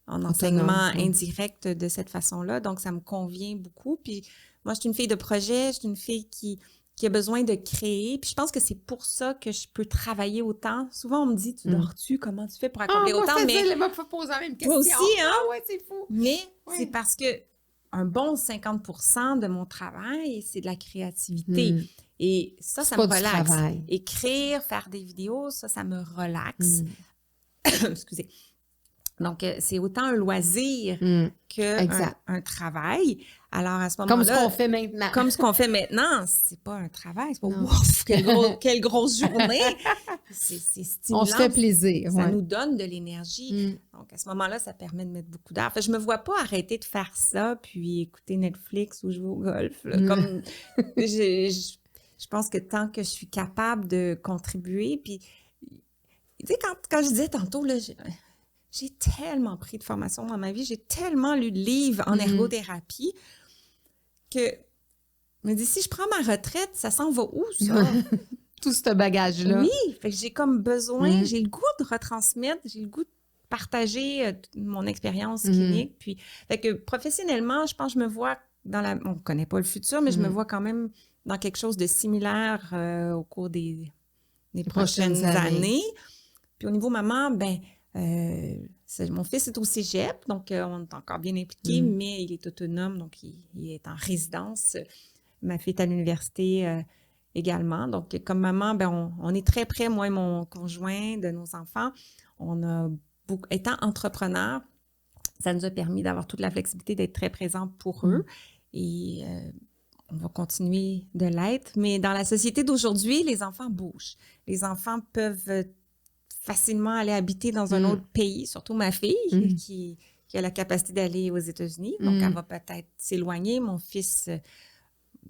Speaker 2: en enseignement indirect de cette façon-là. Donc, ça me convient beaucoup. Puis moi, je suis une fille de projet, je suis une fille qui a besoin de créer. Puis je pense que c'est pour ça que je peux travailler autant. Souvent, on me dit, tu dors-tu? Comment tu fais pour accomplir autant?
Speaker 1: Mais elle m'a posé la même question.
Speaker 2: Toi aussi, hein?
Speaker 1: Ah ouais, c'est fou.
Speaker 2: Mais c'est parce que un bon 50% de mon travail, c'est de la créativité. Et ça me relaxe. Écrire, faire des vidéos, ça me relaxe. Excusez. Donc, c'est autant un loisir qu'un travail. Alors, à ce moment-là...
Speaker 1: Comme ce qu'on fait maintenant.
Speaker 2: Comme ce qu'on fait maintenant, c'est pas un travail. C'est pas « Ouf, quelle grosse journée! » C'est stimulant.
Speaker 1: On se fait plaisir.
Speaker 2: Ça nous donne de l'énergie. Donc, à ce moment-là, ça permet de mettre beaucoup d'air. Je me vois pas arrêter de faire ça puis écouter Netflix ou jouer au golf. Comme je pense que tant que je suis capable de contribuer, puis... Tu sais, quand je disais tantôt, là... J'ai tellement pris de formation dans ma vie, j'ai tellement lu de livres en ergothérapie que je me dis, si je prends ma retraite, ça s'en va où, ça?
Speaker 1: Tout ce bagage-là.
Speaker 2: Oui, fait que j'ai comme besoin, j'ai le goût de retransmettre, j'ai le goût de partager mon expérience clinique. Puis, fait que professionnellement, je pense que je me vois on ne connaît pas le futur, mais je me vois quand même dans quelque chose de similaire au cours des prochaines années. Puis au niveau maman, mon fils est au cégep, donc on est encore bien impliqué, mais il est autonome, donc il est en résidence. Ma fille est à l'université également. Donc, comme maman, on est très près, moi et mon conjoint, de nos enfants. Étant entrepreneur, ça nous a permis d'avoir toute la flexibilité d'être très présent pour eux. Et on va continuer de l'être. Mais dans la société d'aujourd'hui, les enfants bougent. Les enfants peuvent facilement aller habiter dans un autre pays, surtout ma fille qui a la capacité d'aller aux États-Unis. Donc, elle va peut-être s'éloigner. Mon fils,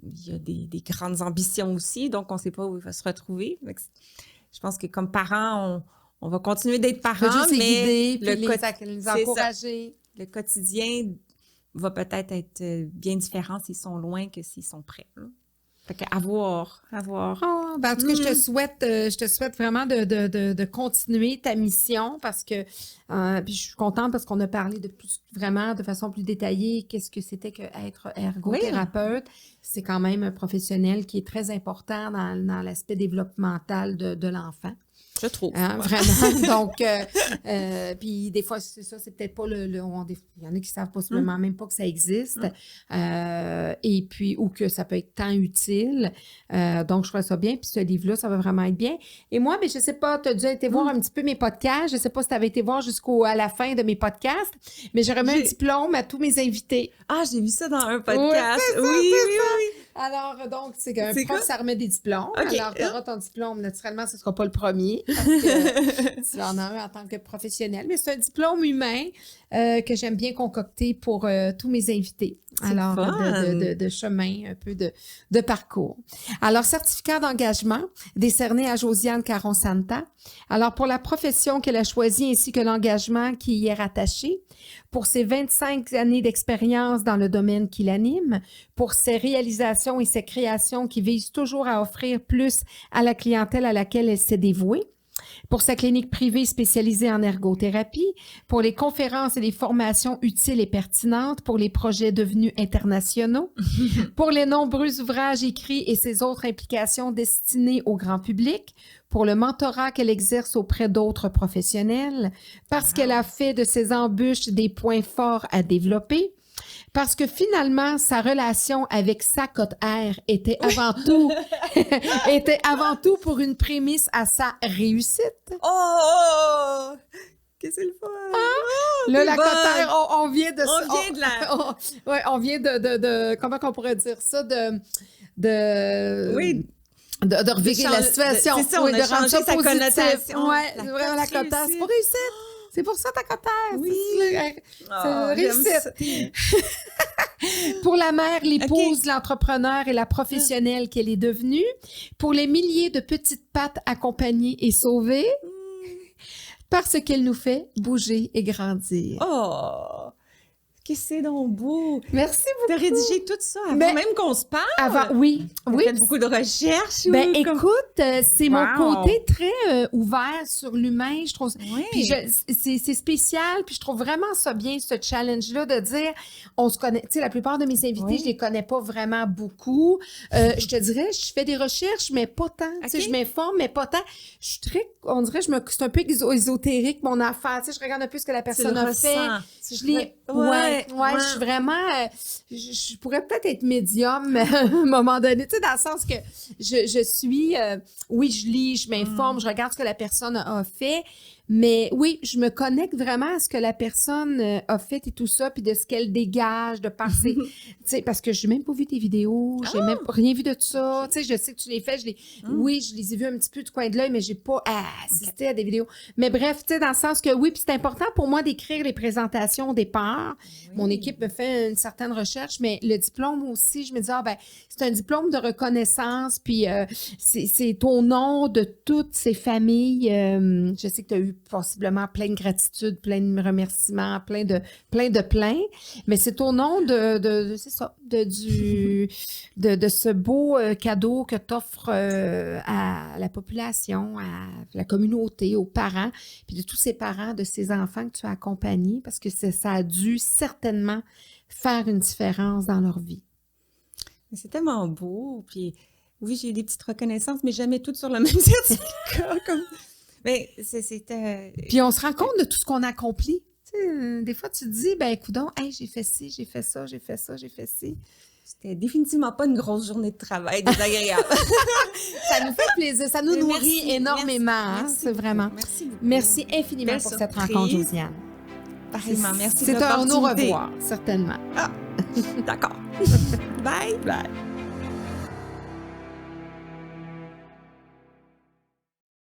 Speaker 2: il a des grandes ambitions aussi, donc on ne sait pas où il va se retrouver. Je pense que comme parents, on va continuer d'être parents, mais
Speaker 1: les encourager.
Speaker 2: Le quotidien va peut-être être bien différent s'ils sont loin que s'ils sont près. Là. Fait qu'à voir.
Speaker 1: En tout cas, je te souhaite vraiment de continuer ta mission parce que puis je suis contente parce qu'on a parlé vraiment de façon plus détaillée qu'est-ce que c'était qu'être ergothérapeute. C'est quand même un professionnel qui est très important dans l'aspect développemental de l'enfant.
Speaker 2: Je trouve.
Speaker 1: Vraiment. Donc, puis des fois, c'est ça, c'est peut-être pas il y en a qui savent possiblement même pas que ça existe. Et puis, ou que ça peut être tant utile. Donc, je ferais ça bien. Puis ce livre-là, ça va vraiment être bien. Et moi, mais je sais pas, tu as déjà été voir un petit peu mes podcasts. Je sais pas si tu avais été voir jusqu'à la fin de mes podcasts, mais j'ai remis un diplôme à tous mes invités.
Speaker 2: Ah, j'ai vu ça dans un podcast. Oui.
Speaker 1: Alors, donc, c'est qu'un prof, ça remet des diplômes. Okay. Alors, tu auras ton diplôme. Naturellement, ce ne sera pas le premier parce que tu en as un en tant que professionnel. Mais c'est un diplôme humain que j'aime bien concocter pour tous mes invités. Alors, de chemin, un peu de parcours. Alors, certificat d'engagement décerné à Josiane Caron-Santa. Alors, pour la profession qu'elle a choisie ainsi que l'engagement qui y est rattaché, pour ses 25 années d'expérience dans le domaine qui l'anime, pour ses réalisations et ses créations qui visent toujours à offrir plus à la clientèle à laquelle elle s'est dévouée, pour sa clinique privée spécialisée en ergothérapie, pour les conférences et les formations utiles et pertinentes, pour les projets devenus internationaux, pour les nombreux ouvrages écrits et ses autres implications destinées au grand public, pour le mentorat qu'elle exerce auprès d'autres professionnels, parce qu'elle a fait de ses embûches des points forts à développer, parce que finalement, sa relation avec sa cote-R était avant tout pour une prémisse à sa réussite.
Speaker 2: Oh! Qu'est-ce que c'est le fun!
Speaker 1: Là, la cote-R, on vient de ça.
Speaker 2: On vient de la...
Speaker 1: On vient de comment on pourrait dire ça?
Speaker 2: Oui.
Speaker 1: De revirer la situation.
Speaker 2: C'est ça, on a changé sa connotation.
Speaker 1: Oui, c'est vraiment la cotasse. C'est pour réussite. C'est pour ça ta cotasse.
Speaker 2: Oui.
Speaker 1: C'est réussite. Pour la mère, l'épouse, l'entrepreneur et la professionnelle qu'elle est devenue. Pour les milliers de petites pattes accompagnées et sauvées. Parce qu'elle nous fait bouger et grandir.
Speaker 2: Oh! Que c'est donc beau!
Speaker 1: Merci beaucoup!
Speaker 2: Tu as rédigé tout ça avant même qu'on se parle?
Speaker 1: Oui.
Speaker 2: Tu as fait beaucoup de recherches?
Speaker 1: Écoute, c'est mon côté très ouvert sur l'humain. Je trouve, puis c'est spécial, puis je trouve vraiment ça bien, ce challenge-là, de dire, on se connaît, tu sais, la plupart de mes invités, je les connais pas vraiment beaucoup. Je te dirais, je fais des recherches, mais pas tant. Tu sais, je m'informe, mais pas tant. Je suis très, on dirait, c'est un peu ésotérique, mon affaire. Tu sais, je regarde un peu ce que la personne a fait. Je lis, je suis vraiment... je pourrais peut-être être médium à un moment donné, tu sais, dans le sens que je suis... je lis, je m'informe, je regarde ce que la personne a fait, mais oui, je me connecte vraiment à ce que la personne a fait et tout ça, puis de ce qu'elle dégage, de passer... tu sais, parce que j'ai même pas vu tes vidéos, j'ai même rien vu de tout ça. Tu sais, je sais que tu les fais, oui, je les ai vus un petit peu du coin de l'œil, mais j'ai pas assisté à des vidéos. Mais bref, tu sais, dans le sens que oui, puis c'est important pour moi d'écrire les présentations au départ. Mon équipe me fait une certaine recherche, mais le diplôme aussi, je me dis, c'est un diplôme de reconnaissance, puis c'est au nom de toutes ces familles. Je sais que tu as eu possiblement plein de gratitude, plein de remerciements, plein de mais c'est au nom de c'est ça, de ce beau cadeau que tu offres à la population, à la communauté, aux parents, puis de tous ces parents, de ces enfants que tu as accompagnés, parce que ça a dû certainement faire une différence dans leur vie.
Speaker 2: C'est tellement beau, puis oui, j'ai eu des petites reconnaissances, mais jamais toutes sur le même certificat. Mais c'était...
Speaker 1: Puis on se rend compte de tout ce qu'on accomplit. Tu sais, des fois, tu te dis, coudonc, j'ai fait ci, j'ai fait ça, j'ai fait ça, j'ai fait ci.
Speaker 2: C'était définitivement pas une grosse journée de travail désagréable.
Speaker 1: Ça nous fait plaisir, ça nous nourrit énormément. Merci, c'est vraiment.
Speaker 2: Merci beaucoup.
Speaker 1: Merci infiniment pour cette rencontre, Josiane.
Speaker 2: Pareillement, merci.
Speaker 1: C'est un au revoir, certainement.
Speaker 2: D'accord. Bye.
Speaker 1: Bye.